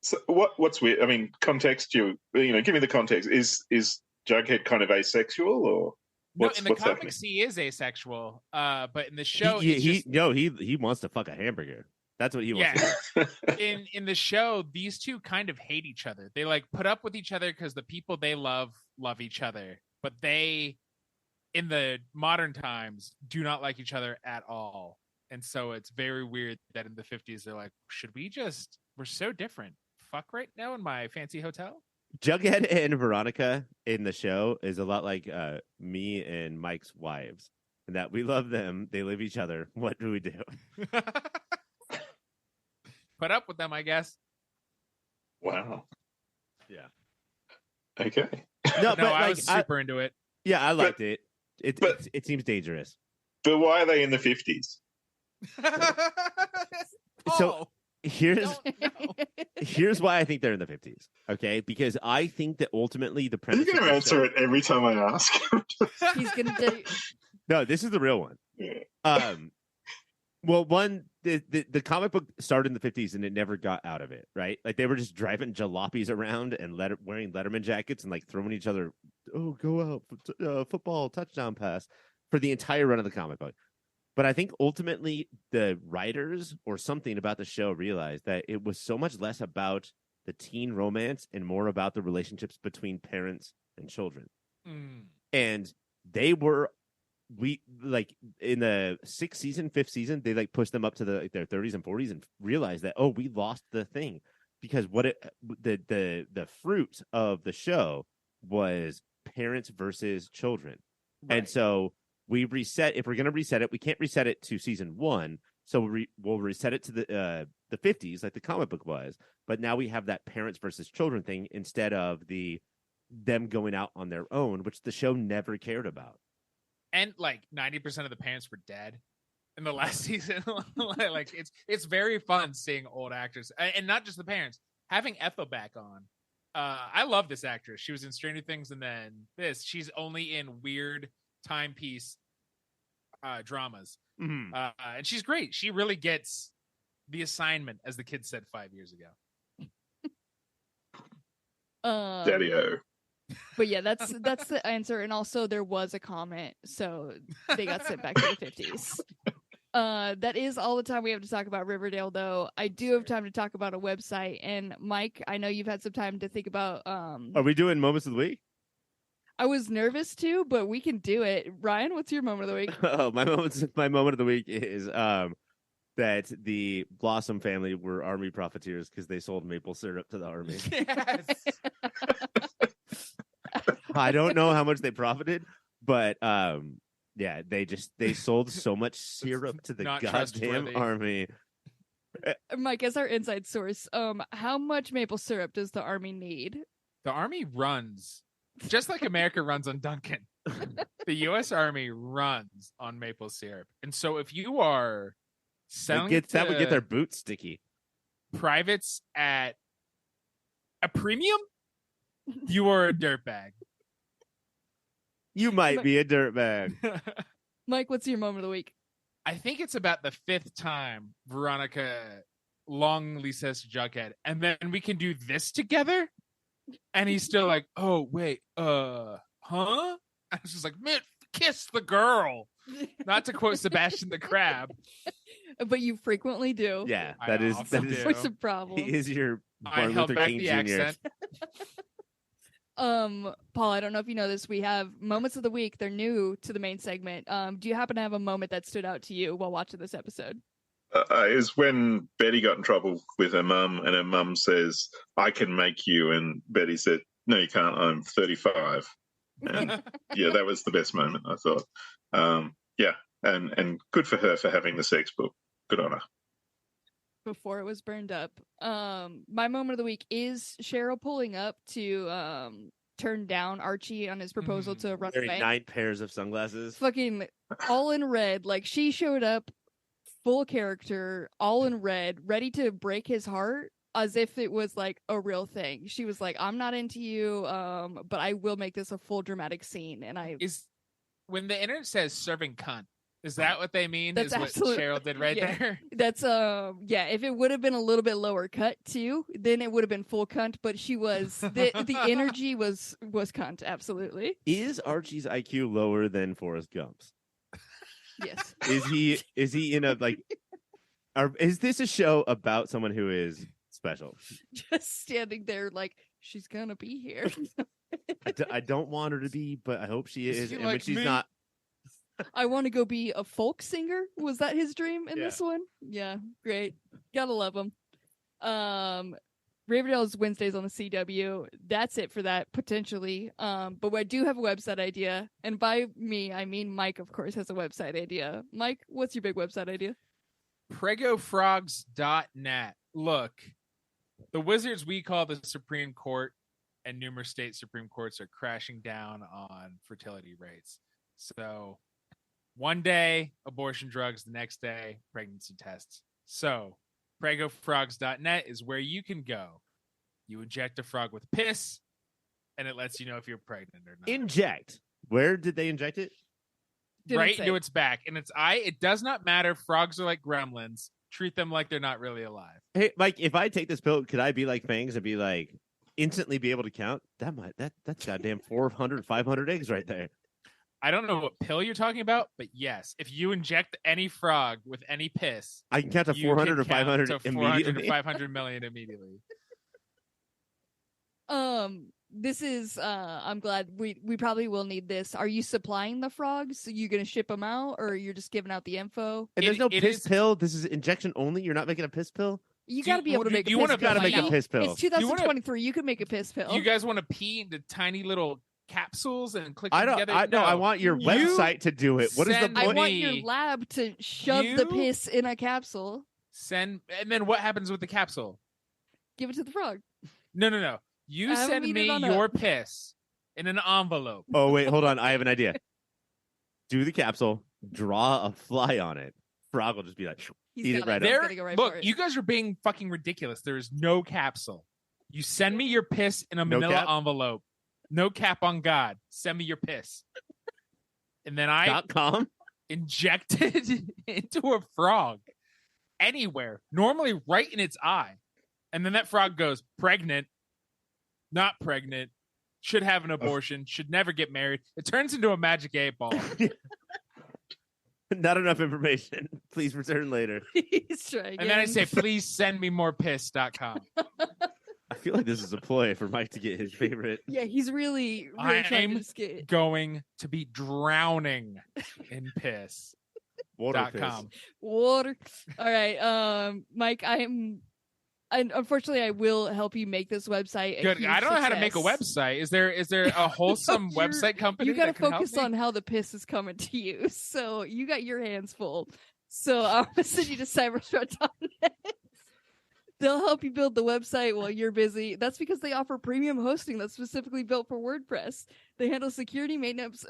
So what's weird? I mean, context. Give me the context. Is Jughead kind of asexual, or No, in the what's happening? comics he is asexual, but in the show, he wants to fuck a hamburger. That's what he wants. yeah. To do. in the show, these two kind of hate each other. They like put up with each other because the people they love each other, but they, in the modern times, do not like each other at all. And so it's very weird that in the 50s they're like, we're so different. Fuck right now in my fancy hotel. Jughead and Veronica in the show is a lot like me and Mike's wives, and that we love them. They live each other. What do we do? Put up with them, I guess. Wow. Yeah. Okay. No, No, but I like, was super into it. yeah, I liked it. but- It seems dangerous. But why are they in the 50s? So here's don't here's why I think they're in the 50s. Okay, because I think that ultimately the Are premise. you going of to the answer show- it every time I ask? He's gonna do. No, this is the real one. Yeah. Well, one, the comic book started in the 50s and it never got out of it, right? Like they were just driving jalopies around and wearing Letterman jackets and like throwing each other, oh, go out, football, touchdown pass for the entire run of the comic book. But I think ultimately the writers or something about the show realized that it was so much less about the teen romance and more about the relationships between parents and children. Mm. And they were, like in the 5th season, they like pushed them up to their 30s and 40s and realized that, oh, we lost the thing, because the fruit of the show was parents versus children. Right. And so we reset. If we're going to reset it, we can't reset it to season 1. So we'll reset it to the 50s, like the comic book was. But now we have that parents versus children thing instead of them going out on their own, which the show never cared about. And like 90% of the parents were dead in the last season. Like it's very fun seeing old actors, and not just the parents. Having Ethel back on, I love this actress. She was in Stranger Things, and then this. She's only in weird timepiece dramas, Mm-hmm. and she's great. She really gets the assignment, as the kids said 5 years ago. Daddy-o. But yeah, that's the answer. And also there was a comment, so they got sent back to the 50s. That is all the time we have to talk about Riverdale, though. I do have time to talk about a website. And Mike, I know you've had some time to think about. Are we doing moments of the week? I was nervous too, but we can do it. Ryan, what's your moment of the week? Oh, my moment of the week is that the Blossom family were army profiteers because they sold maple syrup to the army. Yes. I don't know how much they profited, but yeah, they sold so much syrup to the Not goddamn trustworthy. army. Mike, as our inside source, how much maple syrup does the army need? the Army runs just like America runs on Dunkin'. The U.S. Army runs on maple syrup, and so if you are selling that would get their boots sticky. Privates at a premium, you are a dirtbag. You might be a dirtbag. Mike, what's your moment of the week? I think it's about the 5th time Veronica longly says to Jughead, and then we can do this together? And he's still like, oh, wait, huh? I was just like, man, kiss the girl. Not to quote Sebastian the Crab. But you frequently do. Yeah, I that is often do. What's the problem? He is your I Martin held Luther back King the Jr. accent. Paul, I don't know if you know this. We have moments of the week. They're new to the main segment. Do you happen to have a moment that stood out to you while watching this episode? It was when Betty got in trouble with her mum, and her mum says, "I can make you," and Betty said, "No, you can't. I'm 35." And yeah, that was the best moment, I thought. Yeah, and good for her for having the sex book. Good on her. Before it was burned up. My moment of the week is Cheryl pulling up to turn down Archie on his proposal to run Wearing away. 9 pairs of sunglasses. Fucking all in red. Like, she showed up full character, all in red, ready to break his heart as if it was like a real thing. She was like, I'm not into you, but I will make this a full dramatic scene. And Is when the internet says serving cunt, is that what they mean? That's is what absolute- Cheryl did right yeah. there? that's yeah, if it would have been a little bit lower cut too, then it would have been full cunt, but she was the energy was cunt, absolutely. Is Archie's IQ lower than Forrest Gump's? Yes. Is he in a like? Is this a show about someone who is special? Just standing there like, she's gonna be here. I don't want her to be, but I hope she is. he And when like she's me? not, I want to go be a folk singer. Was that his dream in Yeah. this one? Yeah, great. Gotta love him. Riverdale's Wednesdays on the CW. That's it for that, potentially. But I do have a website idea. And by me, I mean Mike, of course, has a website idea. Mike, what's your big website idea? PregoFrogs.net. Look, the wizards we call the Supreme Court and numerous state Supreme Courts are crashing down on fertility rates. So one day, abortion drugs, the next day, pregnancy tests. So PregoFrogs.net is where you can go. You inject a frog with piss, and it lets you know if you're pregnant or not. inject. Where did they inject it? Didn't Right say. into its back and its eye. It does not matter. Frogs are like gremlins. Treat them like they're not really alive. Hey, Mike, if I take this pill, could I be like Fangs and be like instantly be able to count? That's goddamn 400, 500 eggs right there. I don't know what pill you're talking about, but yes, if you inject any frog with any piss, I can count to you 400 can or 500 count to 400 immediately. to 500 million immediately. This is I'm glad we probably will need this. Are you supplying the frogs? Are you gonna ship them out, or you're just giving out the info? And there's It- no it piss is- pill. This is injection only. You're not making a piss pill. You Do gotta you- be able to do make a you piss wanna- pill. gotta make a Mikey. piss pill. It's 2023. You can make a piss pill. You guys want to pee into tiny little capsules and click I them don't. together? I want your You website to do it. What is the send I point? want me- your lab to shove the You- piss in a capsule. Send, and then what happens with the capsule? Give it to the frog. No. You Have send them eat me it on your up. piss in an envelope. Oh wait, hold on. I have an idea. Do the capsule. Draw a fly on it. Frog will just be like, He's Eat it got right He's up. gotta go right Look, for it. you guys are being fucking ridiculous. There is no capsule. You send me your piss in a No manila cap? envelope. No cap on God. Send me your piss. And then I .com. inject it into a frog anywhere, normally right in its eye. And then that frog goes, pregnant, not pregnant, should have an abortion, should never get married. It turns into a magic 8-ball. Not enough information. Please return later. He's trying. And then I say, please send me more piss.com. I feel like this is a ploy for Mike to get his favorite. yeah, he's really trying I'm to escape. Going to be drowning in piss. Water piss. .com. Water. All right, Mike. Unfortunately, I will help you make this website. a Good. huge I don't know how to make a success. website. Is there a wholesome You're- website company? You got to that can help focus me? on how the piss is coming to you. So you got your hands full. So I'm gonna send you to cybershot.net. They'll help you build the website while you're busy. That's because they offer premium hosting that's specifically built for WordPress. They handle security, maintenance,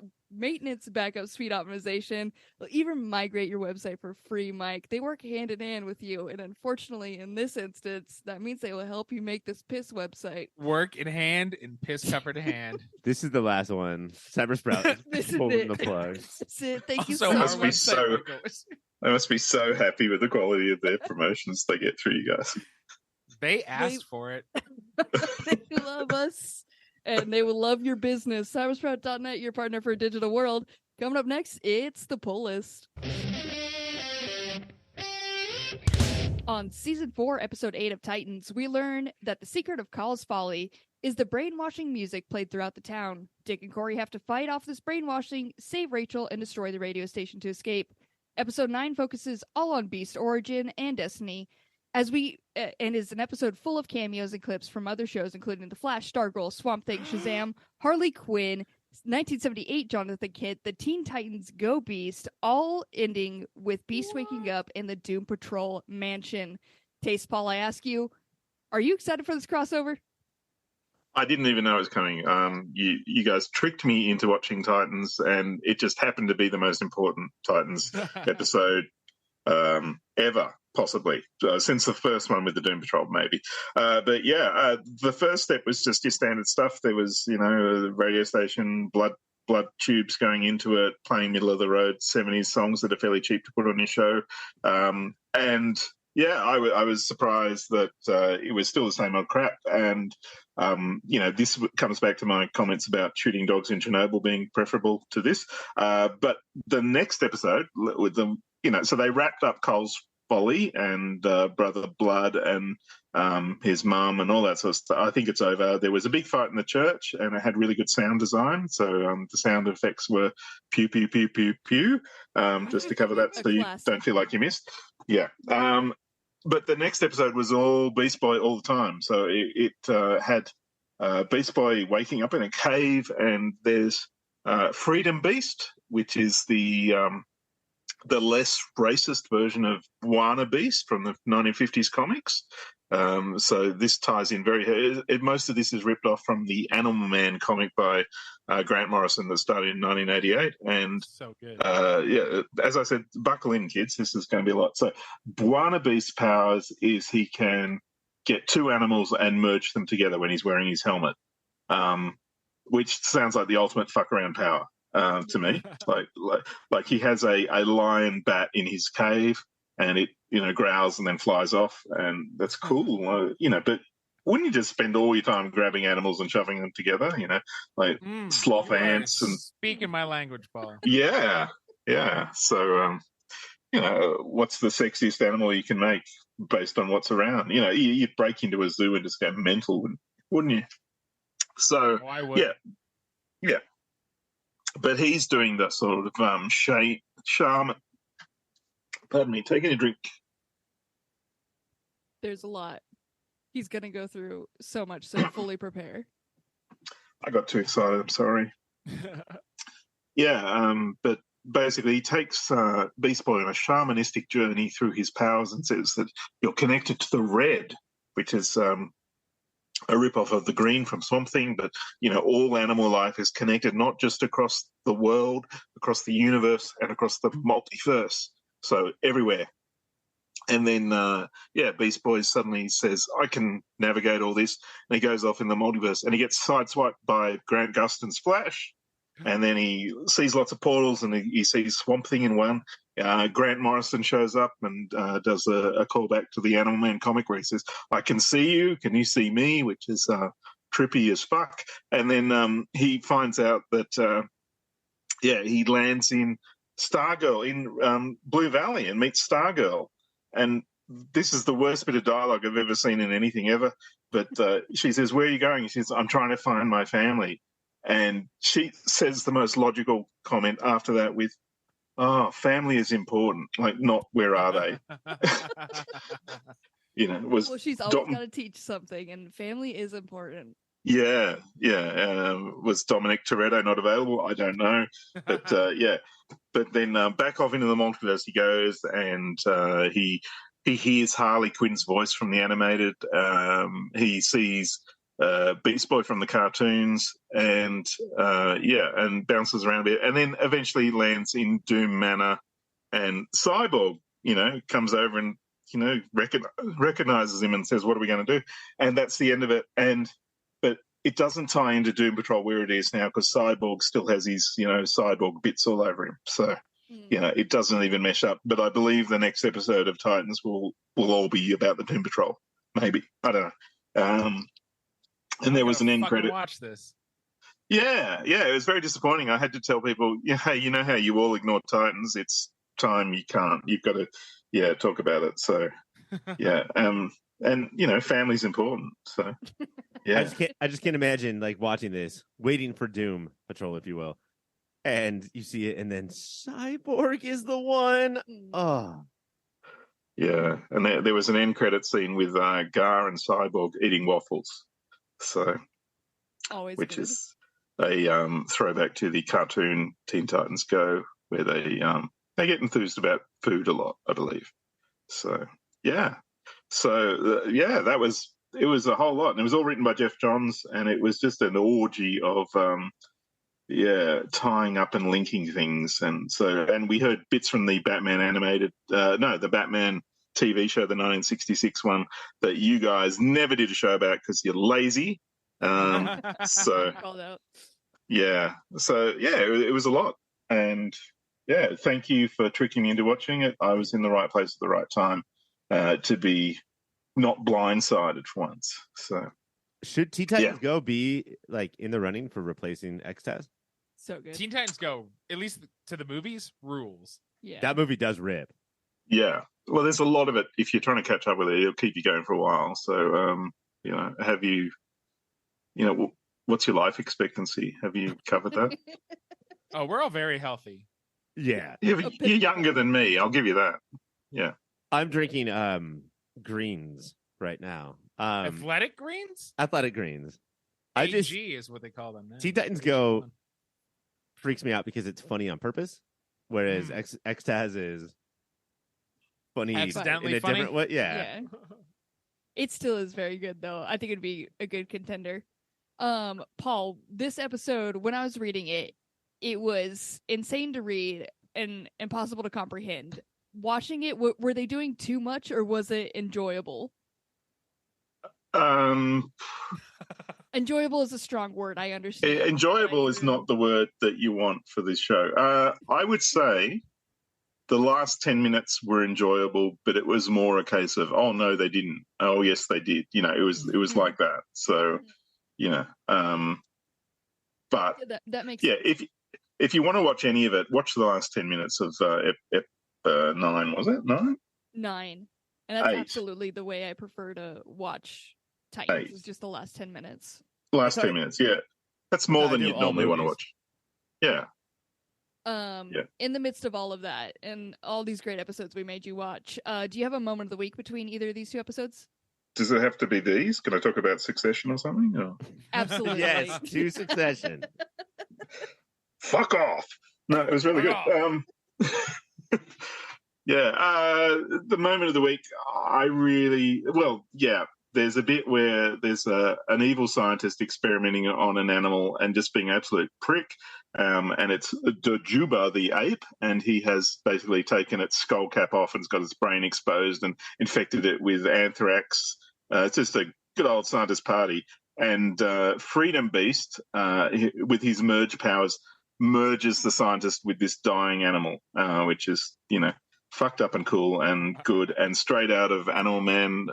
backup, speed optimization. They'll even migrate your website for free, Mike. They work hand in hand with you, and unfortunately, in this instance, that means they will help you make this piss website. Work in hand and piss cover to hand. This is the last one. Cybersprout This is pulling it. the plug. That's it. Thank you Also, so our must be much. website so- logo is- They must be so happy with the quality of their promotions they get through you guys. They asked for it. They love us, and they will love your business. Cybersprout.net, your partner for a digital world. Coming up next, it's the pull list. On season 4, episode 8 of Titans, we learn that the secret of Call's folly is the brainwashing music played throughout the town. Dick and Corey have to fight off this brainwashing, save Rachel, and destroy the radio station to escape. Episode 9 focuses all on Beast origin and destiny, and is an episode full of cameos and clips from other shows, including The Flash, Stargirl, Swamp Thing, Shazam, Harley Quinn, 1978 Jonathan Kent, the Teen Titans Go Beast, all ending with Beast waking up in the Doom Patrol mansion. Taste Paul, I ask you, are you excited for this crossover? I didn't even know it was coming. You guys tricked me into watching Titans, and it just happened to be the most important Titans episode ever, possibly, since the first one with the Doom Patrol, maybe. But yeah, the first step was just your standard stuff. There was, a radio station, blood tubes going into it, playing middle of the road 70s songs that are fairly cheap to put on your show. And yeah, I was surprised that it was still the same old crap. And, this comes back to my comments about shooting dogs in Chernobyl being preferable to this. But the next episode with them, so they wrapped up Cole's folly and Brother Blood and his mum and all that sort of stuff. I think it's over. There was a big fight in the church, and it had really good sound design. So the sound effects were pew, pew, pew, pew, pew, just to cover that so you don't feel like you missed. Yeah. But the next episode was all Beast Boy all the time. So it had Beast Boy waking up in a cave, and there's Freedom Beast, which is the less racist version of Wana Beast from the 1950s comics. So this ties in most of this is ripped off from the Animal Man comic by Grant Morrison that started in 1988. And So good. yeah, as I said, buckle in, kids. This is going to be a lot. So Wana Beast's powers is he can get two animals and merge them together when he's wearing his helmet, which sounds like the ultimate fuck around power. To me, like he has a lion bat in his cave, and it growls and then flies off, and that's cool. But wouldn't you just spend all your time grabbing animals and shoving them together? Like sloth You are ants and speaking my language, Paul. yeah. So what's the sexiest animal you can make based on what's around? You'd break into a zoo and just go mental, wouldn't you? So I would. yeah. But he's doing that sort of charm. Pardon me, taking a drink. There's a lot. He's going to go through so much, so fully prepare. I got too excited, I'm sorry. Yeah, but basically he takes Beast Boy on a shamanistic journey through his powers and says that you're connected to the red, which is a rip-off of the green from Swamp Thing, but all animal life is connected, not just across the world, across the universe, and across the multiverse. So everywhere. And then Beast Boy suddenly says, I can navigate all this, and he goes off in the multiverse, and he gets sideswiped by Grant Gustin's Flash, and then he sees lots of portals, and he sees Swamp Thing in one. Grant Morrison shows up and does a callback to the Animal Man comic where he says, I can see you, can you see me? Which is trippy as fuck. And then he finds out that, he lands in Stargirl in Blue Valley and meets Stargirl. And this is the worst bit of dialogue I've ever seen in anything ever. But she says, where are you going? She says, I'm trying to find my family. And she says the most logical comment after that with, oh, family is important. Like, not where are they? Well, she's always got to teach something, and family is important. Yeah. Was Dominic Toretto not available? I don't know. But, But then back off into the multiverse he goes, and he he hears Harley Quinn's voice from the animated. He sees Beast Boy from the cartoons, and and bounces around a bit, and then eventually lands in Doom Manor, and Cyborg, comes over and recognizes him and says, "What are we going to do?" And that's the end of it. But it doesn't tie into Doom Patrol where it is now, because Cyborg still has his cyborg bits all over him. So it doesn't even mesh up. But I believe the next episode of Titans will all be about the Doom Patrol. Maybe, I don't know. And there was an end credit. Watch this. Yeah, it was very disappointing. I had to tell people, hey, you know how you all ignore Titans? It's time you can't. You've got to, talk about it. So, yeah, and family's important. So, yeah. I just can't imagine like watching this, waiting for Doom Patrol, if you will, and you see it, and then Cyborg is the one. Oh. Yeah, and there was an end credit scene with Gar and Cyborg eating waffles. So, always which good. is a throwback to the cartoon Teen Titans Go, where they get enthused about food a lot, I believe. So it was a whole lot, and it was all written by Jeff Johns, and it was just an orgy of tying up and linking things, and we heard bits from the Batman animated, the Batman TV show, the 1966 one that you guys never did a show about because you're lazy. So Called out. Yeah. So it was a lot, and thank you for tricking me into watching it. I was in the right place at the right time to be not blindsided for once. So should Teen Titans Go be like in the running for replacing X-Taz? So good. Teen Titans Go, at least to the movies, rules. Yeah. That movie does rip. Yeah. Well, there's a lot of it. If you're trying to catch up with it, it'll keep you going for a while. So, have you, what's your life expectancy? Have you covered that? Oh, we're all very healthy. Yeah. You're younger than me. I'll give you that. Yeah. I'm drinking greens right now. Athletic greens? Athletic greens. AG is what they call them now. Teen Titans Go freaks me out because it's funny on purpose, whereas X-Taz is funny accidentally in a different way. Yeah. It still is very good, though. I think it'd be a good contender. Paul, this episode, when I was reading it, it was insane to read and impossible to comprehend. Watching it, were they doing too much, or was it enjoyable? Enjoyable is a strong word, I understand. Enjoyable is not the word that you want for this show. I would say the last 10 minutes were enjoyable, but it was more a case of, oh no, they didn't. Oh yes, they did. It was like that. So, but that makes sense. If you want to watch any of it, watch the last 10 minutes of 9. Was it 9? 9, and that's 8. Absolutely the way I prefer to watch Titans. Is just the last 10 minutes. Last 10 minutes, yeah. That's more than you'd normally want to watch. Yeah. In the midst of all of that and all these great episodes we made you watch, do you have a moment of the week between either of these two episodes? Does it have to be these? Can I talk about Succession or something? Or? Absolutely. Yes, to Succession. Fuck off. No, it was really good. The moment of the week, there's a bit where there's an evil scientist experimenting on an animal and just being an absolute prick. And it's Juba the ape, and he has basically taken its skull cap off and it's got its brain exposed and infected it with anthrax. It's just a good old scientist party. And Freedom Beast, with his merge powers, merges the scientist with this dying animal, which is, fucked up and cool and good, and straight out of Animal Man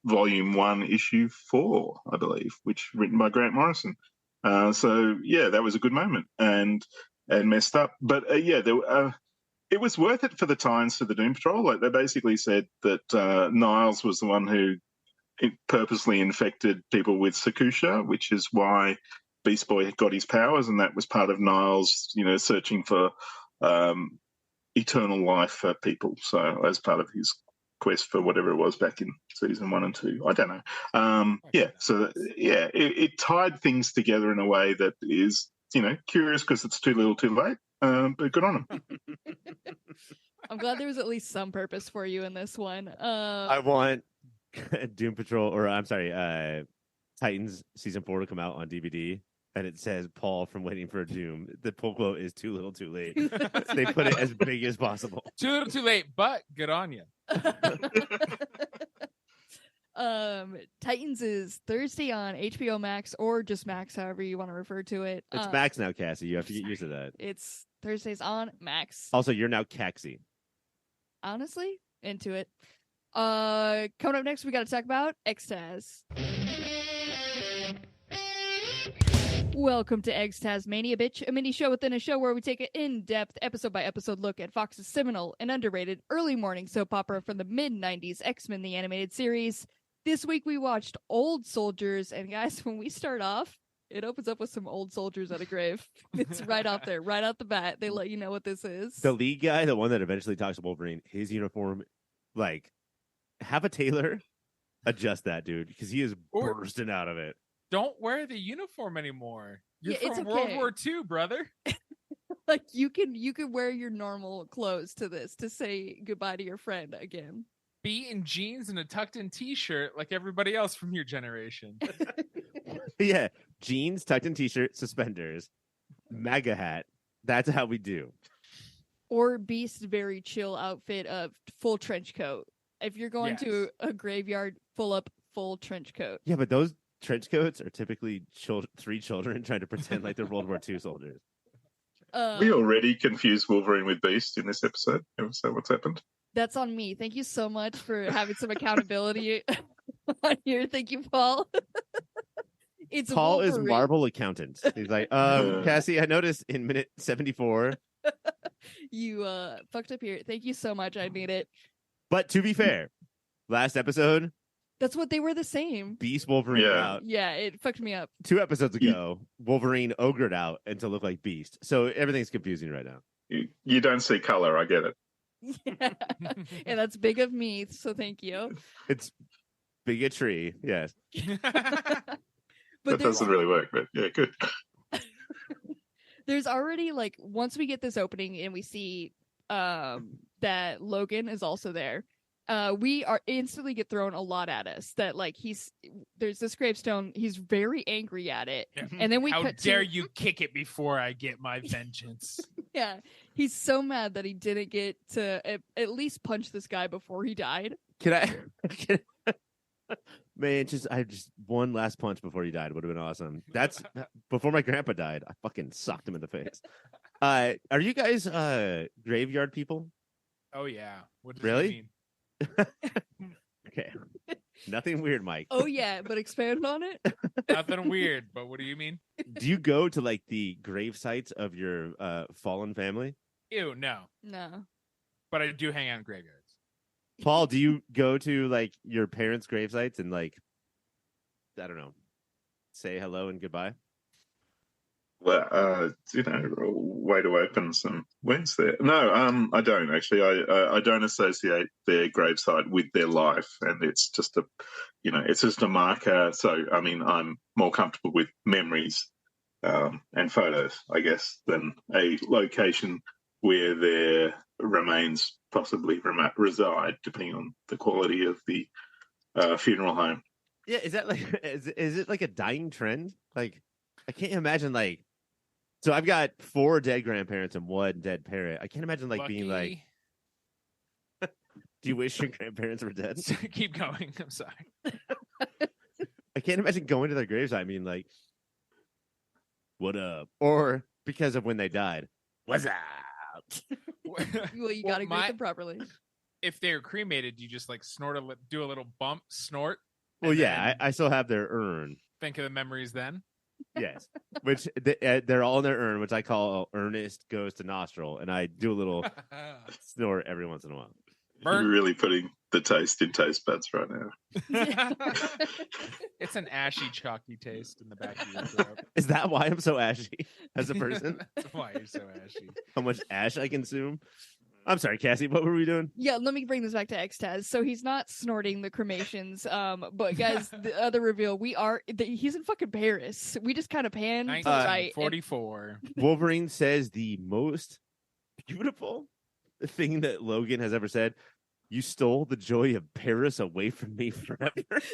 Volume 1, Issue 4, I believe, which written by Grant Morrison. That was a good moment and messed up. But, it was worth it for the tie-ins to the Doom Patrol. Like, they basically said that Niles was the one who purposely infected people with Sakusha, which is why Beast Boy got his powers, and that was part of Niles, searching for eternal life for people. So as part of his quest for whatever it was back in season 1 and 2, I don't know. It tied things together in a way that is, curious because it's too little, too late. But good on him. I'm glad there was at least some purpose for you in this one. I want Doom Patrol, or I'm sorry, Titans season 4 to come out on DVD, and it says Paul from Waiting for a Doom. The pull quote is too little, too late. They put it as big as possible. Too little, too late, but good on you. Titans is Thursday on HBO Max or just Max, however you want to refer to it. It's Max now, Cassie. You have to get used to that. It's Thursdays on Max. Also, you're now Caxi. Honestly, into it. Coming up next, we got to talk about X-Taz. Welcome to X-Tasmania, bitch, a mini show within a show where we take an in-depth, episode-by-episode look at Fox's seminal and underrated early morning soap opera from the mid-90s, X-Men the Animated Series. This week we watched Old Soldiers, and guys, when we start off, it opens up with some old soldiers at a grave. It's right out there, right out the bat. They let you know what this is. The lead guy, the one that eventually talks to Wolverine, his uniform, like, have a tailor adjust that, dude, because he is bursting out of it. Don't wear the uniform anymore. You're Yeah, from it's World okay. War II, brother. Like, you can wear your normal clothes to this to say goodbye to your friend again. Be in jeans and a tucked-in T-shirt like everybody else from your generation. Yeah, jeans, tucked in t-shirt, suspenders, MAGA hat. That's how we do. Or Beast's very chill outfit of full trench coat. If you're going to a graveyard, full trench coat. Yeah, but those trench coats are typically 3 children trying to pretend like they're World War II soldiers. We already confused Wolverine with Beast in this episode. So what's happened? That's on me. Thank you so much for having some accountability on here. Thank you, Paul. It's Paul is Wolverine. Marvel accountant. He's like, Cassie, I noticed in minute 74. You fucked up here. Thank you so much. I need it. But to be fair, last episode, That's what they were the same. Beast Wolverine out. Yeah, it fucked me up. 2 episodes ago, Wolverine ogred out and to look like Beast. So everything's confusing right now. You don't see color. I get it. Yeah. And that's big of me, so thank you. It's bigotry, yes. But That doesn't really work, but yeah, good. There's already, like, once we get this opening and we see that Logan is also there, we are instantly get thrown a lot at us. That, like, there's this gravestone, he's very angry at it, and then we How cut dare to, you kick it before I get my vengeance? yeah, he's so mad that he didn't get to at least punch this guy before he died. Man, I just one last punch before he died would have been awesome. That's before my grandpa died. I fucking socked him in the face. Are you guys graveyard people? Oh yeah. What does Really? that mean? Okay. Nothing weird, Mike. Oh yeah, but expand on it. Nothing weird, but what do you mean? Do you go to like the grave sites of your fallen family? Ew, no. No. But I do hang out in graveyards. Paul, do you go to like your parents' grave sites and like, I don't know, say hello and goodbye? Well, way to open some wounds there. No, I don't actually. I don't associate their gravesite with their life, and it's just a marker. So, I mean, I'm more comfortable with memories and photos, I guess, than a location where their remains possibly reside, depending on the quality of the funeral home. Yeah, is that like is it like a dying trend? Like, I can't imagine like. So I've got 4 dead grandparents and 1 dead parent. I can't imagine like being like. Do you wish your grandparents were dead? Keep going. I'm sorry. I can't imagine going to their graves. I mean, like, what up? Or because of when they died, what's up? Well, you gotta greet them properly. If they're cremated, you just like do a little bump, snort. Well, yeah, I still have their urn. Think of the memories then. Yes, which they're all in their urn, which I call Ernest Goes to Nostril, and I do a little snort every once in a while. You're really putting the taste in taste buds right now. It's an ashy, chalky taste in the back of your throat. Is that why I'm so ashy as a person? That's why you're so ashy. How much ash I consume? I'm sorry, Cassie, what were we doing? Yeah, let me bring this back to X-Taz. So he's not snorting the cremations, but guys, the other reveal, he's in fucking Paris. We just kind of pan to the right. 1944. Wolverine says the most beautiful thing that Logan has ever said. You stole the joy of Paris away from me forever.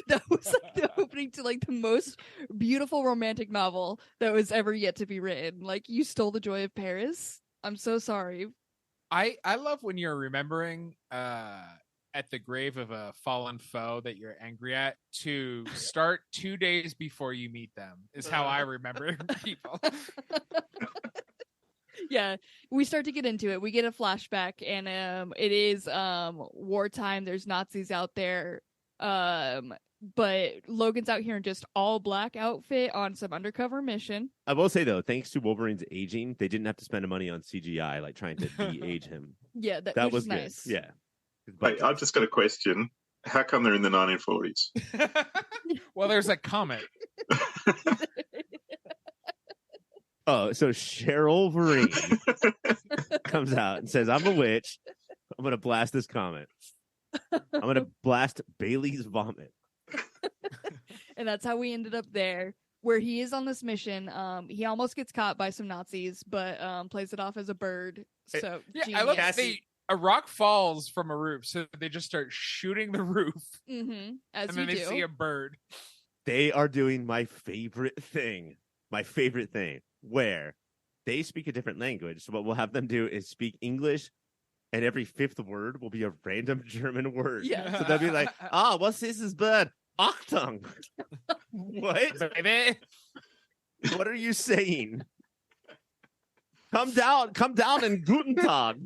That was like the opening to like the most beautiful romantic novel that was ever yet to be written. Like, you stole the joy of Paris. I'm so sorry. I love when you're remembering at the grave of a fallen foe that you're angry at to start 2 days before you meet them is how I remember people. Yeah, we start to get into it. We get a flashback, and it is wartime. There's Nazis out there, but Logan's out here in just all black outfit on some undercover mission. I will say though, thanks to Wolverine's aging, they didn't have to spend money on CGI, like trying to de-age him. Yeah, that That which was is good. nice. Yeah. Wait, I've just got a question. How come they're in the 1940s? Well, there's a comet. Oh, so Cheryl Vereen comes out and says, I'm a witch. I'm going to blast this comet. I'm going to blast Bailey's vomit. And that's how we ended up there, where he is on this mission. He almost gets caught by some Nazis, but plays it off as a bird. So Yeah, I love that a rock falls from a roof, so they just start shooting the roof. Mm-hmm, as and then you they do. see a bird. They are doing my favorite thing. Where they speak a different language. So what we'll have them do is speak English, and every fifth word will be a random German word. Yeah. So they'll be like, what's this bird? Achtung. What? Baby. What are you saying? Come down and Guten Tag.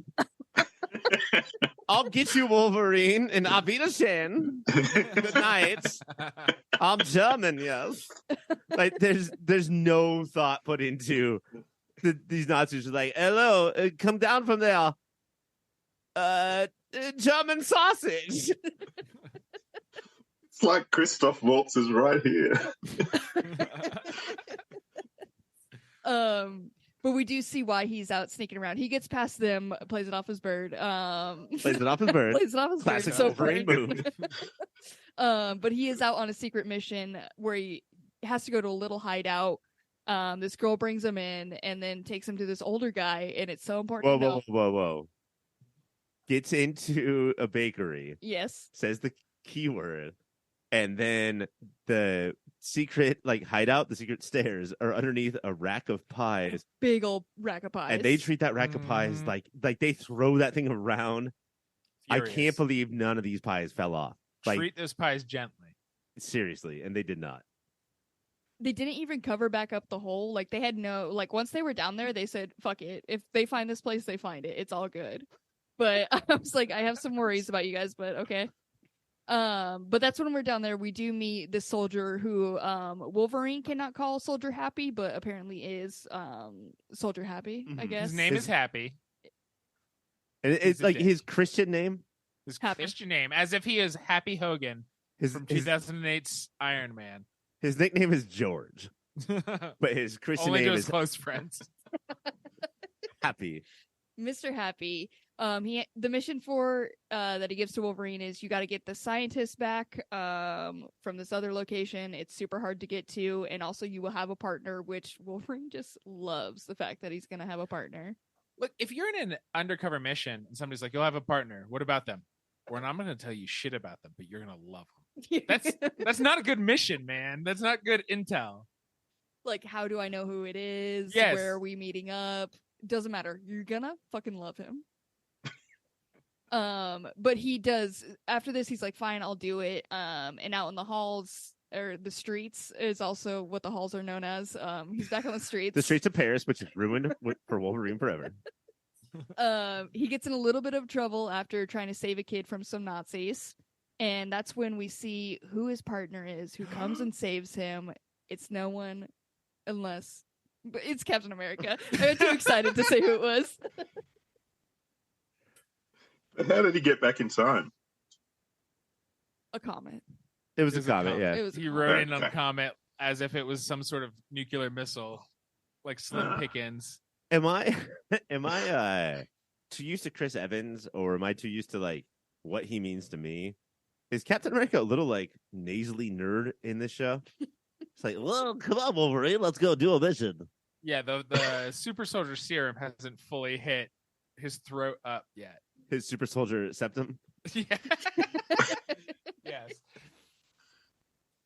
I'll get you, Wolverine, and Auf Wiedersehen. Good night. I'm German, yes. Like, there's no thought put into these Nazis. Are like, hello, come down from there. German sausage. It's like Christoph Waltz is right here. But we do see why he's out sneaking around. He gets past them, plays it off his bird. Plays it off his bird. Plays it off his Classic bird. So Wolverine move. But he is out on a secret mission where he has to go to a little hideout. This girl brings him in and then takes him to this older guy, and it's so important. Whoa. Gets into a bakery. Yes. Says the keyword. And then the secret hideout, the secret stairs are underneath a rack of pies. Big old rack of pies. And they treat that rack of pies like they throw that thing around. Furious. I can't believe none of these pies fell off. Treat those pies gently. Seriously, and they did not. They didn't even cover back up the hole. Like, they had no, once they were down there, they said, fuck it. If they find this place, they find it. It's all good. But I was like, I have some worries about you guys, but okay. But that's when we're down there. We do meet this soldier who Wolverine cannot call Soldier Happy, but apparently is Soldier Happy, I guess. His name is Happy. And it's like his Christian name. His Happy. Christian name, as if he is Happy Hogan from 2008's Iron Man. His nickname is George, but his Christian Only name to his is close friends. Happy. Mr. Happy. The mission for that he gives to Wolverine is you got to get the scientists back from this other location. It's super hard to get to, and also you will have a partner, which Wolverine just loves the fact that he's gonna have a partner. Look, if you're in an undercover mission and somebody's like, "You'll have a partner," what about them? Well, I'm going to tell you shit about them, but you're going to love them. That's not a good mission, man. That's not good intel. Like, how do I know who it is? Yes. Where are we meeting up? Doesn't matter. You're gonna fucking love him. But he does. After this, he's like, fine, I'll do it. And out in the halls, or the streets is also what the halls are known as. He's back on the streets. The streets of Paris, which is ruined for Wolverine forever. He gets in a little bit of trouble after trying to save a kid from some Nazis. And that's when we see who his partner is, who comes and saves him. It's no one unless... But it's Captain America. I'm too excited to say who it was. How did he get back in time? A comet. It was a comet, yeah. It was a He comet. rode in on the comet as if it was some sort of nuclear missile, like Slim Pickens. Am I too used to Chris Evans, or am I too used to what he means to me? Is Captain America a little nasally nerd in this show? It's like, well, come on, Wolverine, let's go do a mission. Yeah, the super soldier serum hasn't fully hit his throat up yet. his super soldier septum. Yeah. Yes.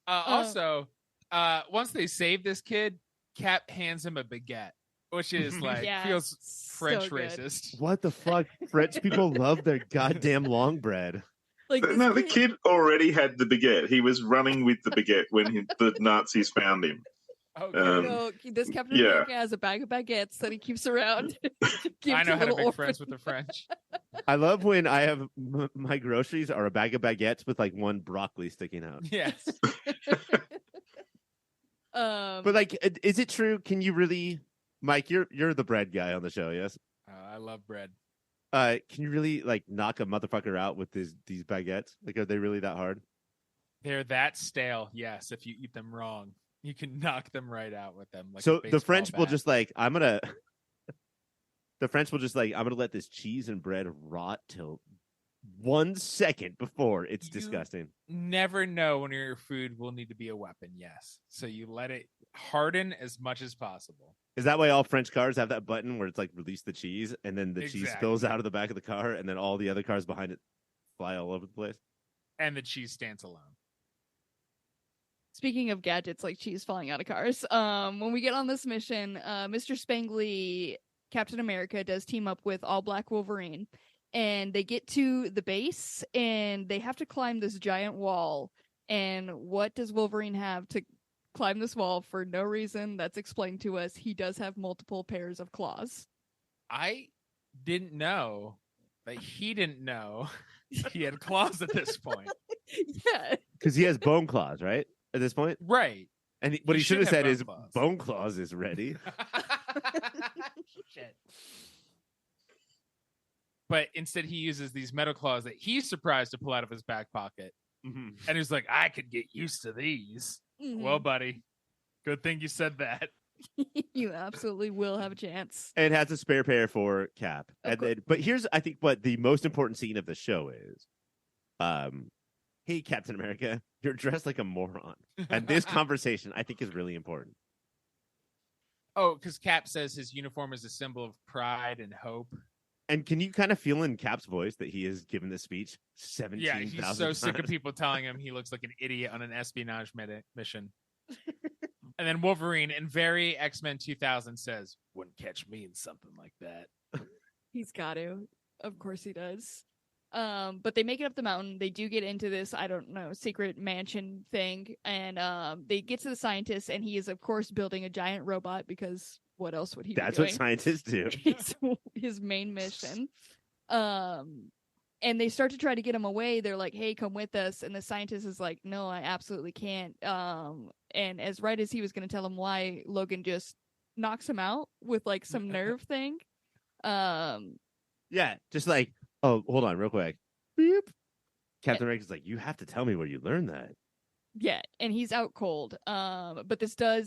Also, once they save this kid, Cap hands him a baguette, which is like Yeah, feels French so good. racist. What the fuck? French people love their goddamn long bread. Like this No, the kid already had the baguette. He was running with the baguette when the Nazis found him. Okay. No, this Captain yeah. America has a bag of baguettes that he keeps around. I know how to make friends with the French. I love when I have my groceries are a bag of baguettes with like one broccoli sticking out. Yes. But like, is it true? Can you really, Mike? You're the bread guy on the show, yes? I love bread. Can you really like knock a motherfucker out with these baguettes? Like, are they really that hard? They're that stale. Yes, if you eat them wrong, you can knock them right out with them. Like So a the French baseball will bat. just like, I'm gonna. The French will just like, I'm gonna let this cheese and bread rot till 1 second before it's You disgusting. never know when your food will need to be a weapon. Yes, so you let it harden as much as possible. Is that why all French cars have that button where it's like release the cheese and then the cheese spills Exactly. out of the back of the car and then all the other cars behind it fly all over the place? And the cheese stands alone. Speaking of gadgets like cheese falling out of cars, when we get on this mission, Mr. Spangly, Captain America, does team up with All Black Wolverine, and they get to the base and they have to climb this giant wall. And what does Wolverine have to climb this wall for no reason? That's explained to us. He does have multiple pairs of claws. I didn't know that he didn't know he had claws at this point. Yeah. Because he has bone claws, right? At this point? Right. And what He he should have should have said is bone claws. bone claws is ready. Shit. But instead he uses these metal claws that he's surprised to pull out of his back pocket. Mhm. And he's like, I could get used to these. Mhm. Well, buddy, good thing you said that. You absolutely will have a chance. And has a spare pair for Cap. Of And course. then, but here's, I think, what the most important scene of the show is. Hey, Captain America, you're dressed like a moron. And this conversation, I think, is really important. Oh, because Cap says his uniform is a symbol of pride and hope. And can you kind of feel in Cap's voice that he has given this speech 17,000 Yeah, he's so sick of times? people telling him he looks like an idiot on an espionage mission. And then Wolverine in very X-Men 2000 says, wouldn't catch me in something like that. He's got to. Of course he does. But they make it up the mountain. They do get into this, I don't know, secret mansion thing. And they get to the scientist, and he is, of course, building a giant robot because what else would he That's be what doing? scientists do. It's his main mission. And they start to try to get him away. They're like, hey, come with us. And the scientist is like, no, I absolutely can't. And as right as he was going to tell him why, Logan just knocks him out with like some nerve thing. Yeah, just like, oh, hold on, real quick. Beep. Captain America's like, you have to tell me where you learned that. Yeah, and he's out cold. But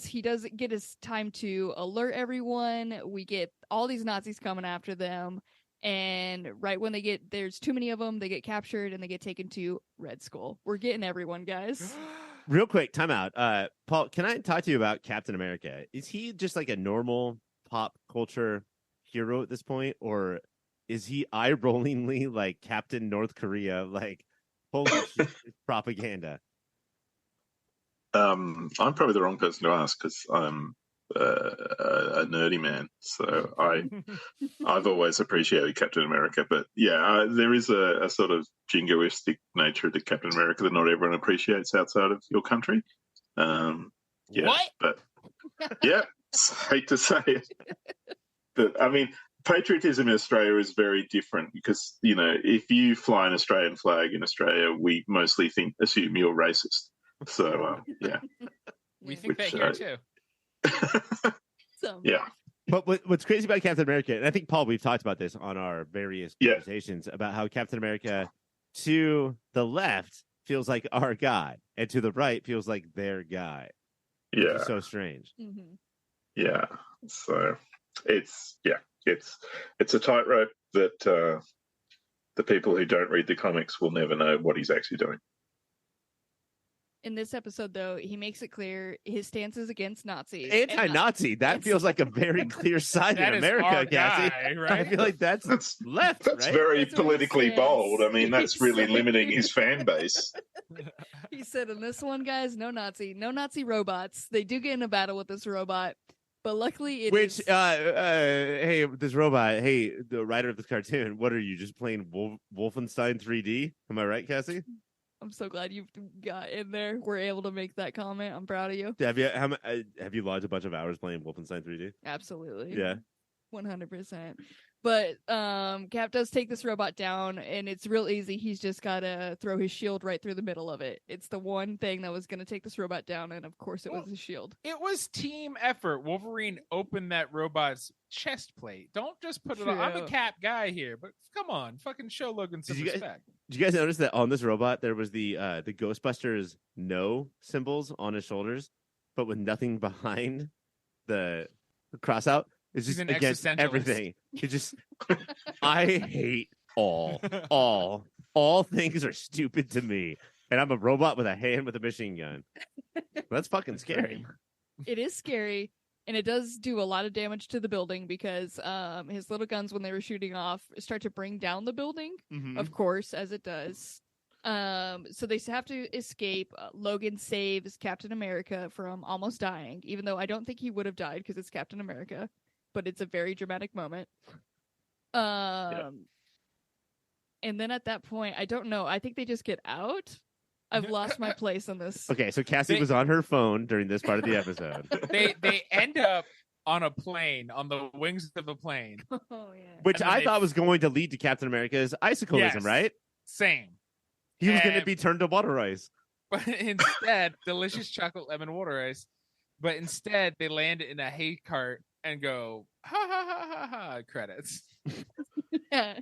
he does get his time to alert everyone. We get all these Nazis coming after them. And right when there's too many of them, they get captured and they get taken to Red Skull. We're getting everyone, guys. Real quick, time out. Paul, can I talk to you about Captain America? Is he just like a normal pop culture hero at this point? Or is he eye-rollingly like Captain North Korea, like holy shit, propaganda? I'm probably the wrong person to ask because I'm a nerdy man. So I've always appreciated Captain America. But yeah, there is a sort of jingoistic nature to Captain America that not everyone appreciates outside of your country. Yeah, What? But yeah, hate to say it. But I mean, patriotism in Australia is very different because, you know, if you fly an Australian flag in Australia, we mostly assume you're racist. So, yeah. We think that Which, here too. Yeah. But what's crazy about Captain America, and I think, Paul, we've talked about this on our various conversations about how Captain America to the left feels like our guy, and to the right feels like their guy. Which is so strange. Mm-hmm. Yeah. So it's a tightrope that the people who don't read the comics will never know what he's actually doing. In this episode, though, he makes it clear his stance is against Nazis. Anti-Nazi. That feels like a very clear side in That is America, our Cassie. guy, I right? feel like that's left, That's right? very That's what he politically says. bold. I mean, that's He really said- limiting his fan base. He said, in this one, guys, no Nazi robots. They do get in a battle with this robot, but luckily it is. Hey, this robot, hey, the writer of this cartoon, what are you, just playing Wolfenstein 3D? Am I right, Cassie? I'm so glad you got in there. We're able to make that comment. I'm proud of you. Have you logged a bunch of hours playing Wolfenstein 3D? Absolutely. Yeah. 100%. But Cap does take this robot down, and it's real easy. He's just got to throw his shield right through the middle of it. It's the one thing that was going to take this robot down, and of course it was the shield. It was team effort. Wolverine opened that robot's chest plate. Don't just put it on. I'm a True. Cap guy here, but come on, fucking show Logan some Did you guys- respect. Did you guys notice that on this robot there was the Ghostbusters no symbols on his shoulders, but with nothing behind the cross out? It's He's just an against existentialist. everything. It just I hate all things are stupid to me, and I'm a robot with a hand with a machine gun. That's fucking scary. It is scary, and it does do a lot of damage to the building because his little guns, when they were shooting off, start to bring down the building. Mhm. Of course, as it does. So they have to escape. Logan saves Captain America from almost dying, even though I don't think he would have died because it's Captain America, but it's a very dramatic moment. And then at that point, I don't know. I think they just get out. I've lost my place on this. Okay, so Cassie They- was on her phone during this part of the episode, They end up on a plane, on the wings of a plane. Oh yeah. which And then I they- thought was going to lead to Captain America's icicleism, Yes. right? Same. He was going to And- be turned to water ice. But instead, delicious chocolate lemon water ice. But instead, they land in a hay cart and go, ha ha ha ha ha, credits. Yeah.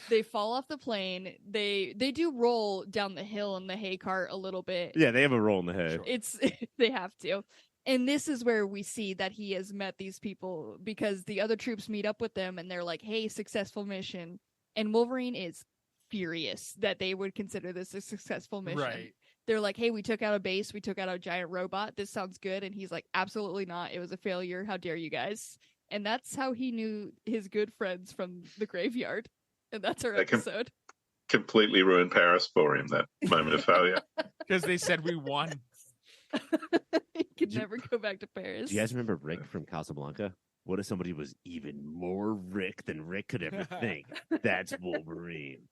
They fall off the plane. They do roll down the hill in the hay cart a little bit. Yeah, they have a roll in the head. Sure. It's they have to. And this is where we see that he has met these people because the other troops meet up with them and they're like, "Hey, successful mission." And Wolverine is furious that they would consider this a successful mission. Right. They're like, "Hey, we took out a base, we took out a giant robot. This sounds good." And he's like, "Absolutely not. It was a failure. How dare you guys?" And that's how he knew his good friends from the graveyard. And that's our That can- episode. Completely ruined Paris for him, that moment of failure. Because they said we won. He could Do you- never go back to Paris. Do you guys remember Rick from Casablanca? What if somebody was even more Rick than Rick could ever think? That's Wolverine.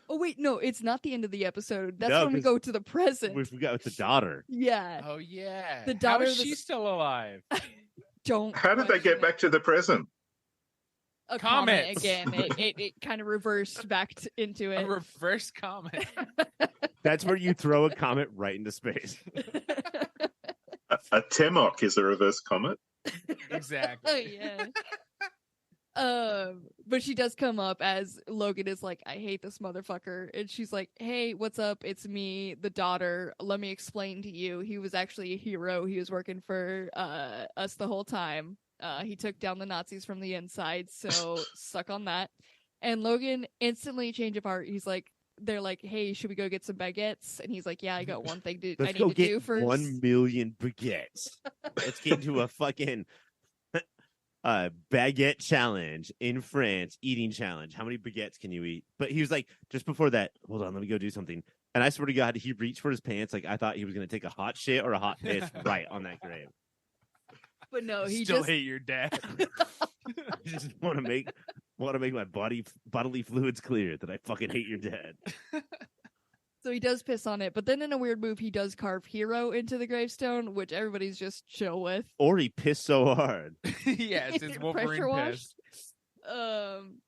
Oh wait, no, it's not the end of the episode. That's No, when we 'cause go to the present. We forgot with the daughter. Yeah. Oh, yeah. The How daughter is of the she s- still alive? Don't. How did they question get it. back to the present? A comet Comets. again? It kind of reversed back into A it. reverse comment. That's where you throw a comet right into space. A Temok is a reverse comet. Oh Exactly. yeah. But she does come up as Logan is like, "I hate this motherfucker," and she's like, "Hey, what's up? It's me, the daughter. Let me explain to you. He was actually a hero. He was working for us the whole time. He took down the Nazis from the inside. So suck on that." And Logan instantly change of heart. He's like, they're like, "Hey, should we go get some baguettes?" And he's like, "Yeah, I got one thing I Let's need go to do get first." 1 million baguettes. Let's get into a fucking baguette challenge in France, eating challenge. How many baguettes can you eat? But he was like, just before that, hold on, let me go do something. And I swear to God, he reached for his pants like I thought he was going to take a hot shit or a hot piss right on that grave. But no, he Still just hate your dad. I just want to make my bodily fluids clear that I fucking hate your dad. So he does piss on it, but then in a weird move, he does carve Hero into the gravestone, which everybody's just chill with. Or he pissed so hard. Yes, it's Pressure Wolverine wash? piss.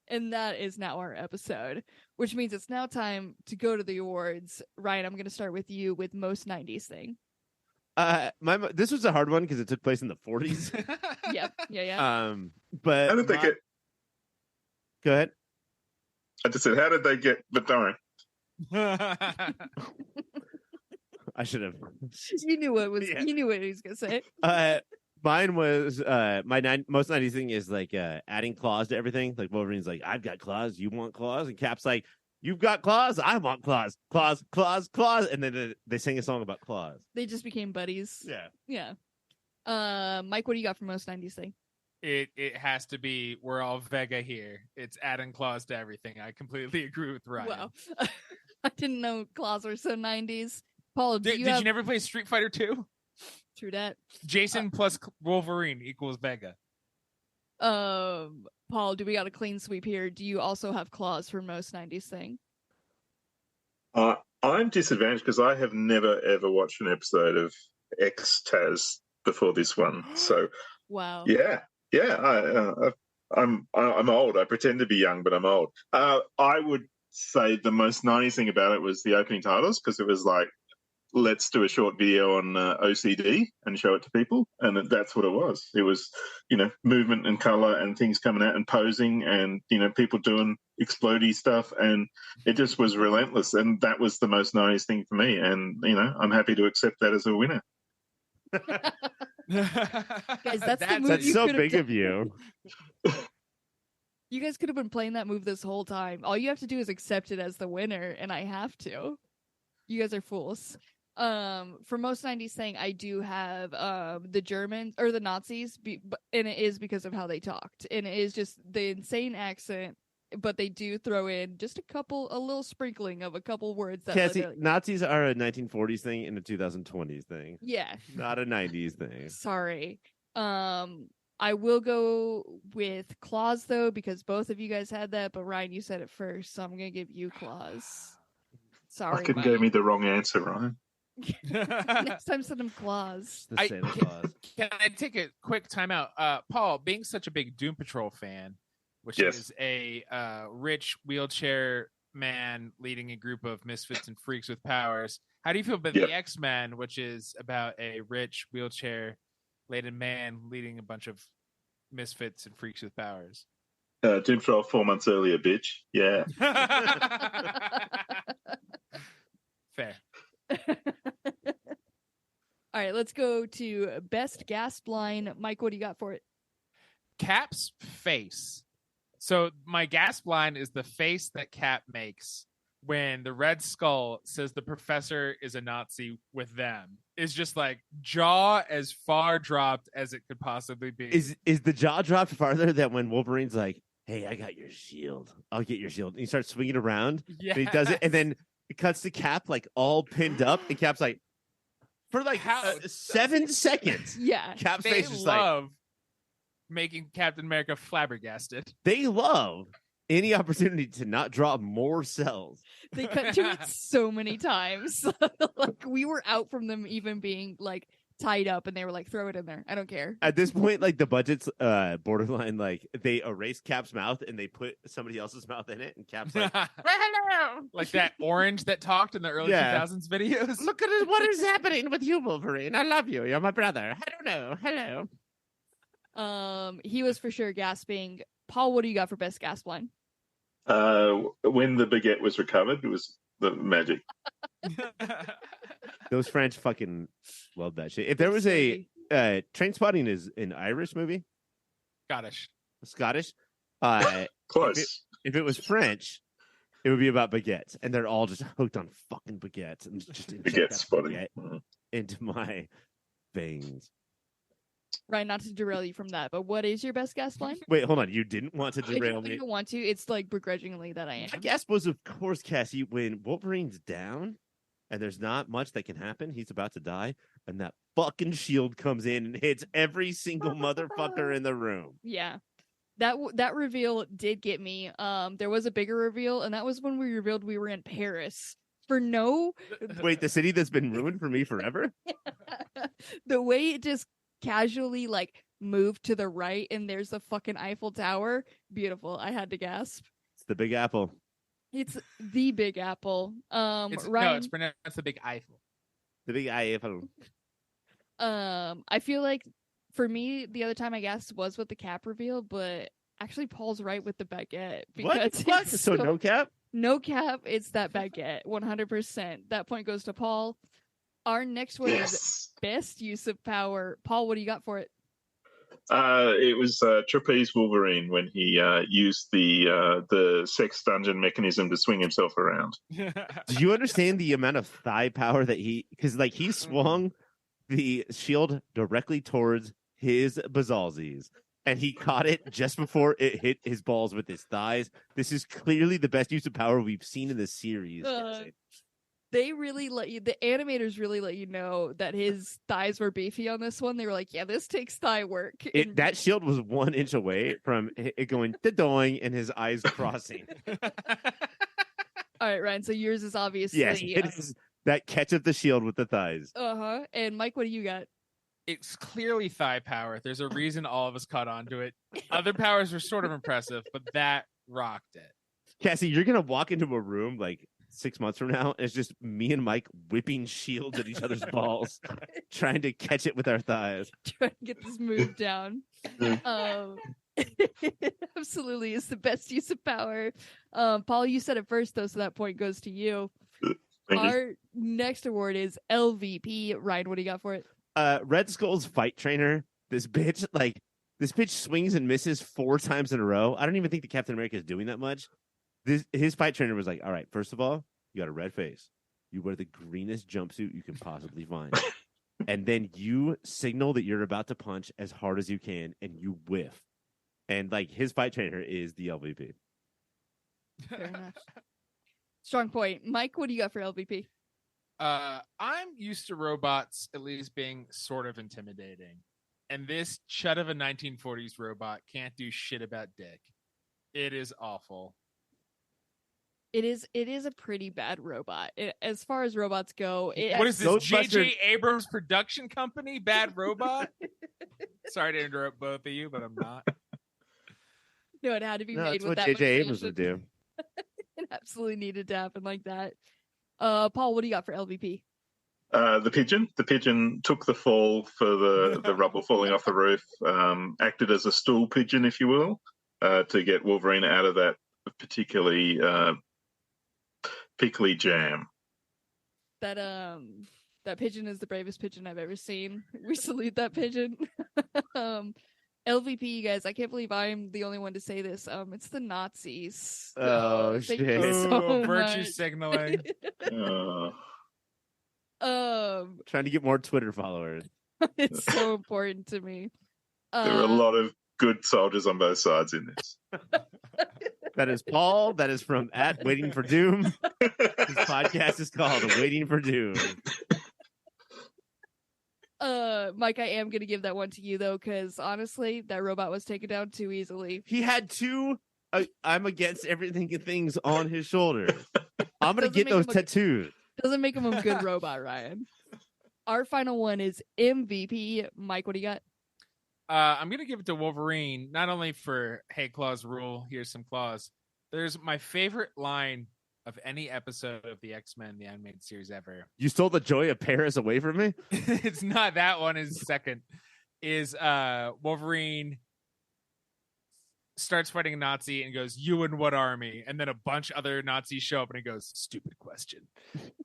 And that is now our episode, which means it's now time to go to the awards. Ryan, I'm going to start with you with most 90s thing. This was a hard one because it took place in the 40s. Yep. Yeah. But How did they get? Go ahead. I just said, how did they get? But don't worry. I should have. You knew what was. Yeah. You knew what he was going to say. Mine was most 90s thing is like adding claws to everything. Like Wolverine's like, I've got claws, you want claws? And Cap's like, You've got claws. I want claws. Claws, claws, claws. And then they sing a song about claws. They just became buddies. Yeah. Yeah. Mike, what do you got for most 90s thing? It has to be we're all Vega here. It's adding claws to everything. I completely agree with Ryan. Wow. I didn't know claws were so 90s. Paul, Did you never play Street Fighter 2? True that. Jason plus Wolverine equals Vega. Paul, do we got a clean sweep here? Do you also have claws for most 90s thing? I'm disadvantaged because I have never ever watched an episode of X-Taz before this one. So Wow. yeah. I'm old. I pretend to be young, but I'm old. I would say the most 90s thing about it was the opening titles, because it was like, let's do a short video on OCD and show it to people, and that's what it was. It was, movement and color and things coming out and posing, and people doing explodey stuff, and it just was relentless. And that was the most 90s thing for me. And I'm happy to accept that as a winner. Guys, that's the move That's you so could've big done. of you. You guys could have been playing that move this whole time. All you have to do is accept it as the winner, and I have to. You guys are fools. For most 90s thing, I do have the Germans or the Nazis, and it is because of how they talked, and it is just the insane accent. But they do throw in just a little sprinkling of a couple words that Cassie, Nazis are a 1940s thing and a 2020s thing. Yeah. Not a 90s thing. Sorry. I will go with claws though, because both of you guys had that, but Ryan, you said it first, so I'm gonna give you claws. Sorry. Fucking gave me the wrong answer, Ryan. Next time send them claws. The Santa Claus. Can I take a quick timeout? Paul, being such a big Doom Patrol fan, which Yes. is a rich wheelchair man leading a group of misfits and freaks with powers, how do you feel about Yep. the X-Men, which is about a rich wheelchair-laden man leading a bunch of misfits and freaks with powers? Doom Patrol 4 months earlier, bitch. Yeah. Fair. All right, let's go to best gasp line. Mike, what do you got for it? Cap's face. So my gasp line is the face that Cap makes when the Red Skull says the professor is a Nazi with them. Is just like jaw as far dropped as it could possibly be. Is the jaw dropped farther than when Wolverine's like, hey, I got your shield. I'll get your shield. And he starts swinging around. Yeah. And he does it. And then it cuts to Cap like all pinned up. And Cap's like, for like 7 seconds. Yeah. Cap's They face is like, love making Captain America flabbergasted. they love any opportunity to not draw more cells. They cut to it so many times. Like we were out from them even being like tied up, and they were like, throw it in there. I don't care. At this point, like the budget's borderline, like they erase Cap's mouth and they put somebody else's mouth in it, and Cap's like, well, hello. Like that orange that talked in the early Yeah. 2000s videos. Look at it. What is happening with you, Wolverine? I love you. You're my brother. I don't know. Hello. He was for sure gasping. Paul, what do you got for best gasp line? When the baguette was recovered, it was the magic. Those French fucking love that shit. If there was a Trainspotting is an Irish movie, Scottish. Close. If it was French, it would be about baguettes, and they're all just hooked on fucking baguettes and just inject Baguette that spotting. baguette into my veins. Right, not to derail you from that, but what is your best gasp line? Wait, hold on. You didn't want to I derail don't, me. I don't want to. It's like begrudgingly that I am. My guess was, of course, Cassie, when Wolverine's down and there's not much that can happen, he's about to die, and that fucking shield comes in and hits every single motherfucker in the room. Yeah. That reveal did get me. There was a bigger reveal, and that was when we revealed we were in Paris. For no Wait, the city that's been ruined for me forever? the way it just casually like moved to the right and there's the fucking Eiffel Tower. Beautiful. I had to gasp. It's the Big Apple. It's the Big Apple. No, Ryan, it's pronounced the Big Eiffel. The Big Apple. I feel like for me the other time I gasped was with the Cap reveal, but actually Paul's right with the baguette because What? it's So no Cap? no Cap, it's that baguette. 100%. That point goes to Paul. Our next one is Yes. best use of power. Paul, what do you got for it? It was Trapeze Wolverine when he used the sex dungeon mechanism to swing himself around. Do you understand the amount of thigh power that because like he swung the shield directly towards his Bazalzis, and he caught it just before it hit his balls with his thighs. This is clearly the best use of power we've seen in the series. They really the animators really let you know that his thighs were beefy on this one. They were like, yeah, this takes thigh work. That shield was 1 inch away from it going da-doing and his eyes crossing. All right, Ryan, so yours is obviously... Yes, it is that catch of the shield with the thighs. Uh-huh. And Mike, what do you got? It's clearly thigh power. There's a reason all of us caught on to it. Other powers were sort of impressive, but that rocked it. Cassie, you're going to walk into a room like 6 months from now, and it's just me and Mike whipping shields at each other's balls, trying to catch it with our thighs. Trying to get this move down. Absolutely is the best use of power. Paul, you said it first, though, so that point goes to you. Our next award is LVP. Ryan, what do you got for it? Red Skull's fight trainer. This bitch swings and misses 4 times in a row. I don't even think the Captain America is doing that much. His fight trainer was like, all right, first of all, you got a red face. You wear the greenest jumpsuit you can possibly find. And then you signal that you're about to punch as hard as you can, and you whiff. And like his fight trainer is the LVP. Fair enough. Strong point. Mike, what do you got for LVP? I'm used to robots at least being sort of intimidating. And this chud of a 1940s robot can't do shit about dick. It is awful. It is a pretty bad robot. As far as robots go, what is this? J.J. Abrams production company? Bad robot? Sorry to interrupt both of you, but I'm not. No, it had to be made with that. That's what J.J. Abrams would do. It absolutely needed to happen like that. Paul, what do you got for LVP? The pigeon. The pigeon took the fall for the rubble falling off the roof. Acted as a stool pigeon, if you will, to get Wolverine out of that particularly pickly jam. That pigeon is the bravest pigeon I've ever seen. We salute that pigeon. LVP, you guys, I can't believe I'm the only one to say this. It's the Nazis. Oh, shit. So virtue much. signaling. Trying to get more Twitter followers. It's so important to me. There were a lot of good soldiers on both sides in this. That is Paul. That is from @Waiting for Doom. This podcast is called Waiting for Doom. Mike, I am gonna give that one to you though, because honestly, that robot was taken down too easily. He had 2 I'm against everything things on his shoulders. I'm gonna get those tattoos. Doesn't make him a good robot, Ryan. Our final one is MVP. Mike, what do you got? I'm going to give it to Wolverine, not only for, hey, claws rule, here's some claws. There's my favorite line of any episode of the X-Men, the animated series ever. You stole the joy of Paris away from me? It's not that one, is second. Is Wolverine starts fighting a Nazi and goes, you and what army? And then a bunch of other Nazis show up and he goes, stupid question.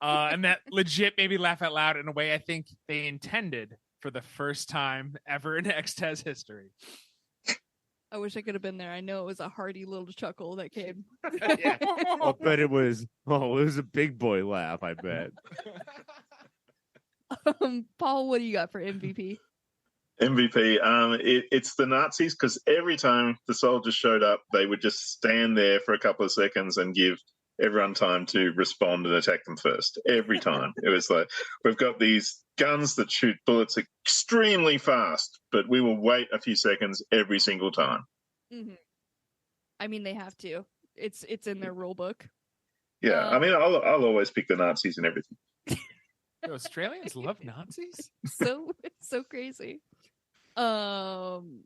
And that legit made me laugh out loud in a way I think they intended for the first time ever in X-Tez history. I wish I could have been there. I know it was a hearty little chuckle that came. Yeah. I bet it was a big boy laugh, I bet. Paul, what do you got for MVP? MVP, it's the Nazis, because every time the soldiers showed up, they would just stand there for a couple of seconds and give everyone time to respond and attack them first. Every time. It was like, we've got these guns that shoot bullets extremely fast, but we will wait a few seconds every single time. Mm-hmm. I mean, they have to. It's in their rule book. Yeah, I mean, I'll always pick the Nazis and everything. The Australians love Nazis? So crazy. Ryan?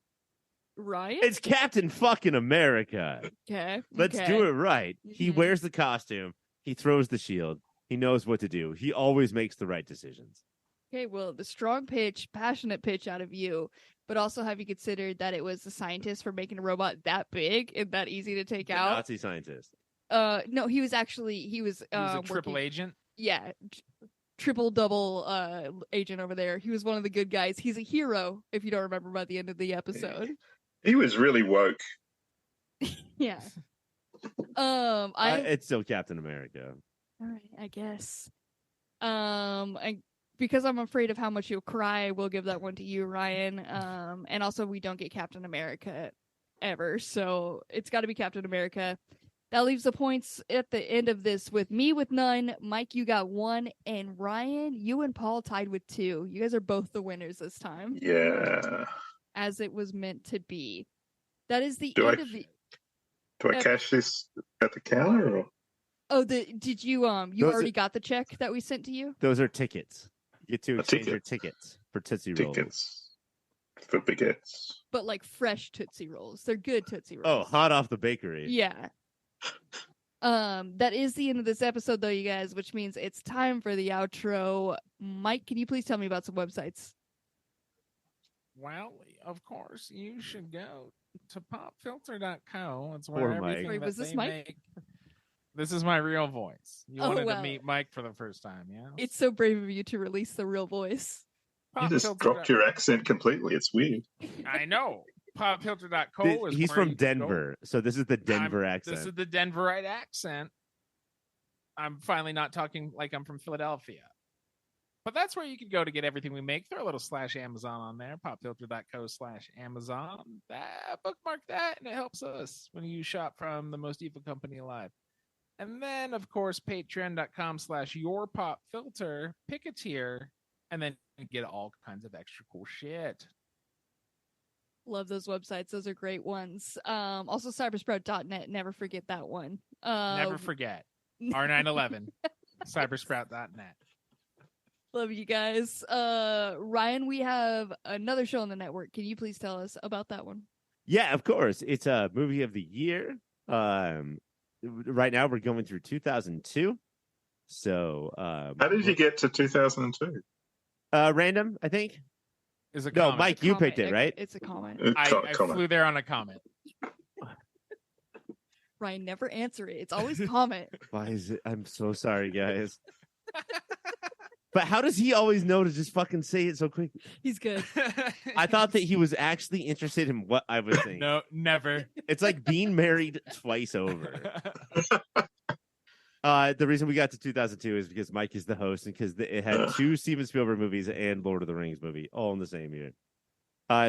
It's Captain fucking America. Okay. Let's do it right. Mm-hmm. He wears the costume. He throws the shield. He knows what to do. He always makes the right decisions. Okay, well, the strong pitch, passionate pitch out of you, but also have you considered that it was the scientist for making a robot that big and that easy to take out? Nazi scientist. No, he was a triple agent? Yeah. triple double agent over there. He was one of the good guys. He's a hero, if you don't remember by the end of the episode. He was really woke. Yeah. It's still Captain America. All right, I guess. Because I'm afraid of how much you'll cry, we'll give that one to you, Ryan. And also we don't get Captain America ever, so it's got to be Captain America. That leaves the points at the end of this with me with none. Mike, you got 1, and Ryan, you and Paul tied with 2. You guys are both the winners this time. Yeah. As it was meant to be. That is the Do end I- of the. Do I cash this at the counter or? Oh, did you already got the check that we sent to you? Those are tickets. You get to exchange your ticket. tickets for Tootsie Rolls. Tickets for baguettes? But like fresh Tootsie Rolls. They're good Tootsie Rolls. Oh, hot off the bakery. Yeah. That is the end of this episode though, you guys, which means it's time for the outro. Mike, can you please tell me about some websites? Well, of course, you should go to popfilter.co. It's Poor where Mike. everything Wait, that was this they Mike? make. This is my real voice. You Oh, wanted wow. to meet Mike for the first time, yeah? It's so brave of you to release the real voice. You just dropped your accent completely. It's weird. I know. Popfilter.co is He's where from you can go. Denver, so this is the Denver accent. This is the Denverite accent. I'm finally not talking like I'm from Philadelphia. But that's where you can go to get everything we make. Throw a little /Amazon on there, popfilter.co/Amazon. Bookmark that, and it helps us when you shop from the most evil company alive. And then, of course, patreon.com/yourpopfilter. Pick a tier, and then get all kinds of extra cool shit. Love those websites. Those are great ones. Also cybersprout.net. Never forget that one. Never forget. R911. cybersprout.net. Love you guys. Ryan, we have another show on the network. Can you please tell us about that one? Yeah, of course. It's a movie of the year. Right now we're going through 2002. So How did you get to 2002? Random, I think. Is a No, comment. Mike, you picked it, right? It's a comment. I flew there on a comment. Ryan, never answer it. It's always comment. Why is it? I'm so sorry, guys. But how does he always know to just fucking say it so quick? He's good. I thought that he was actually interested in what I was saying. No, never. It's like being married twice over. The reason we got to 2002 is because Mike is the host and because it had 2 Steven Spielberg movies and Lord of the Rings movie all in the same year.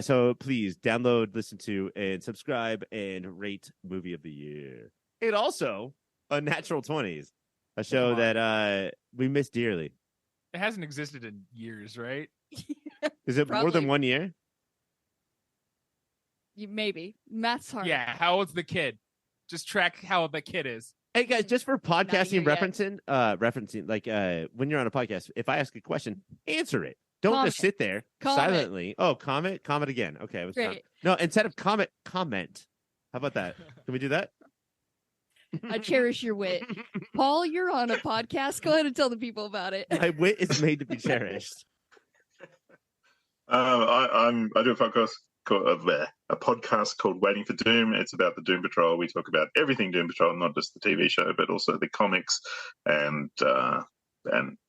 So please download, listen to, and subscribe and rate Movie of the Year. And also Unnatural 20s, a show that we miss dearly. It hasn't existed in years, right? Is it more than Probably. 1 year? Maybe. Math's hard. Yeah. How old's the kid? Just track how old the kid is. Hey guys, just for podcasting here yet. referencing, like when you're on a podcast, if I ask a question, answer it. Don't Comment. just sit there Comment. silently. Oh, comment again. Okay, it was fine. Great. No, instead of comment. How about that? Can we do that? I cherish your wit. Paul, you're on a podcast. Go ahead and tell the people about it. My wit is made to be cherished. I do a podcast called Waiting for Doom. It's about the Doom Patrol. We talk about everything Doom Patrol, not just the TV show, but also the comics and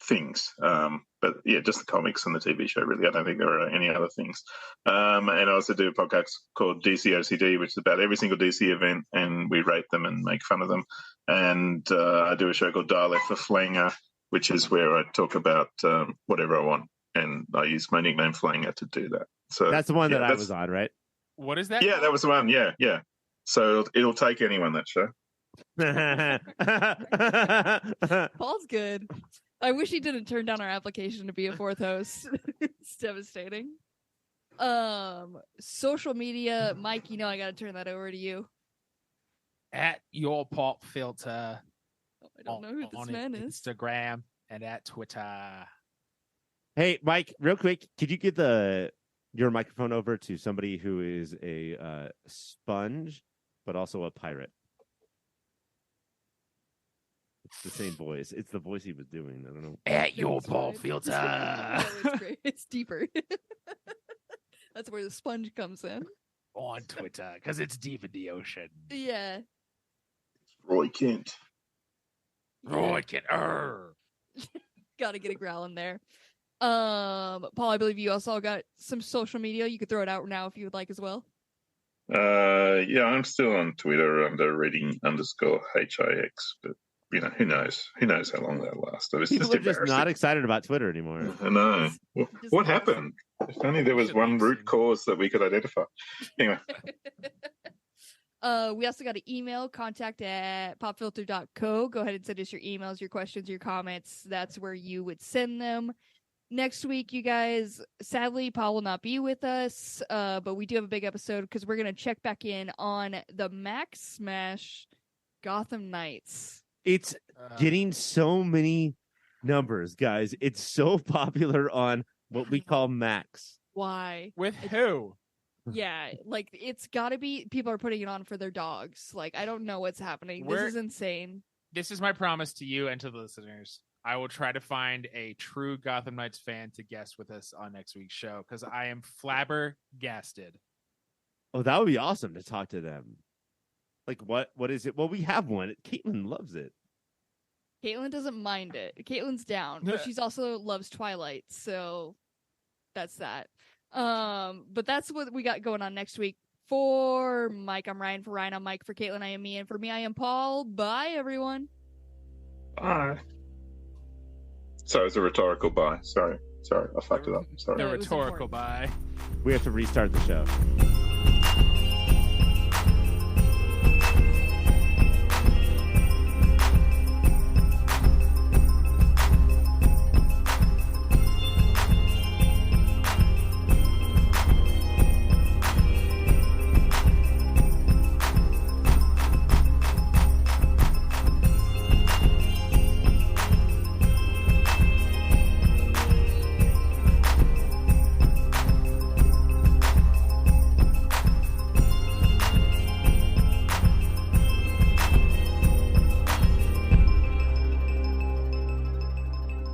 things. But yeah, just the comics and the TV show, really. I don't think there are any other things. And I also do a podcast called DC OCD, which is about every single DC event, and we rate them and make fun of them. And I do a show called Dial F for Flanger, which is where I talk about whatever I want. And I use my nickname Flanger to do that. So That's the one that I was on, right? What is that? Yeah, that was the one. Yeah. So it'll take anyone, that show. Paul's good. I wish he didn't turn down our application to be a 4th host. It's devastating. Social media, Mike, you know I gotta turn that over to you. At your pop filter. Oh, I don't know who this on man is. Instagram and at Twitter. Hey, Mike, real quick, could you get your microphone over to somebody who is a sponge, but also a pirate? It's the same voice. It's the voice he was doing. I don't know. At your That's pop fine. filter. No, it's great. It's deeper. That's where the sponge comes in. On Twitter, because it's deep in the ocean. Yeah. Roy Kent. Roy can Gotta get a growl in there. Paul, I believe you also got some social media. You could throw it out now if you would like as well. Yeah, I'm still on Twitter under reading_HIX, but who knows? Who knows how long that'll last? It was People just are just embarrassing. not excited about Twitter anymore. I know. Just What cause. happened? If only there was Should one leave root soon. cause that we could identify. Anyway, We also got an email, contact@popfilter.co. Go ahead and send us your emails, your questions, your comments. That's where you would send them. Next week, you guys, sadly, Paul will not be with us, but we do have a big episode because we're going to check back in on the Max Smash Gotham Knights. It's getting so many numbers, guys. It's so popular on what we call Max. Why? With who? Yeah, like it's got to be people are putting it on for their dogs. Like I don't know what's happening. This is insane. This is my promise to you and to the listeners. I will try to find a true Gotham Knights fan to guest with us on next week's show because I am flabbergasted. Oh, that would be awesome to talk to them. Like, what is it? Well, we have one. Caitlin loves it. Caitlin doesn't mind it. Caitlin's down, but she's also loves Twilight, so that's that. But that's what we got going on next week. For Mike, I'm Ryan. For Ryan, I'm Mike. For Caitlin, I am me. And for me, I am Paul. Bye, everyone. bye. Sorry, it's a rhetorical bye. Sorry, I fucked it up. Sorry. The No, it was rhetorical important. bye. We have to restart the show.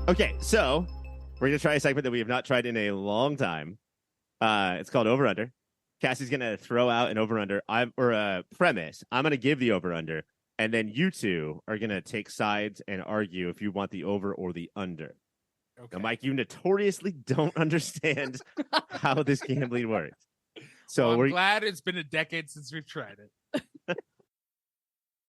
Okay, so we're going to try a segment that we have not tried in a long time. It's called Over Under. Cassie's going to throw out an Over Under or a premise. I'm going to give the Over Under, and then you two are going to take sides and argue if you want the over or the under. Okay. Now, Mike, you notoriously don't understand how this gambling works. So Well, I'm we're glad it's been a decade since we've tried it.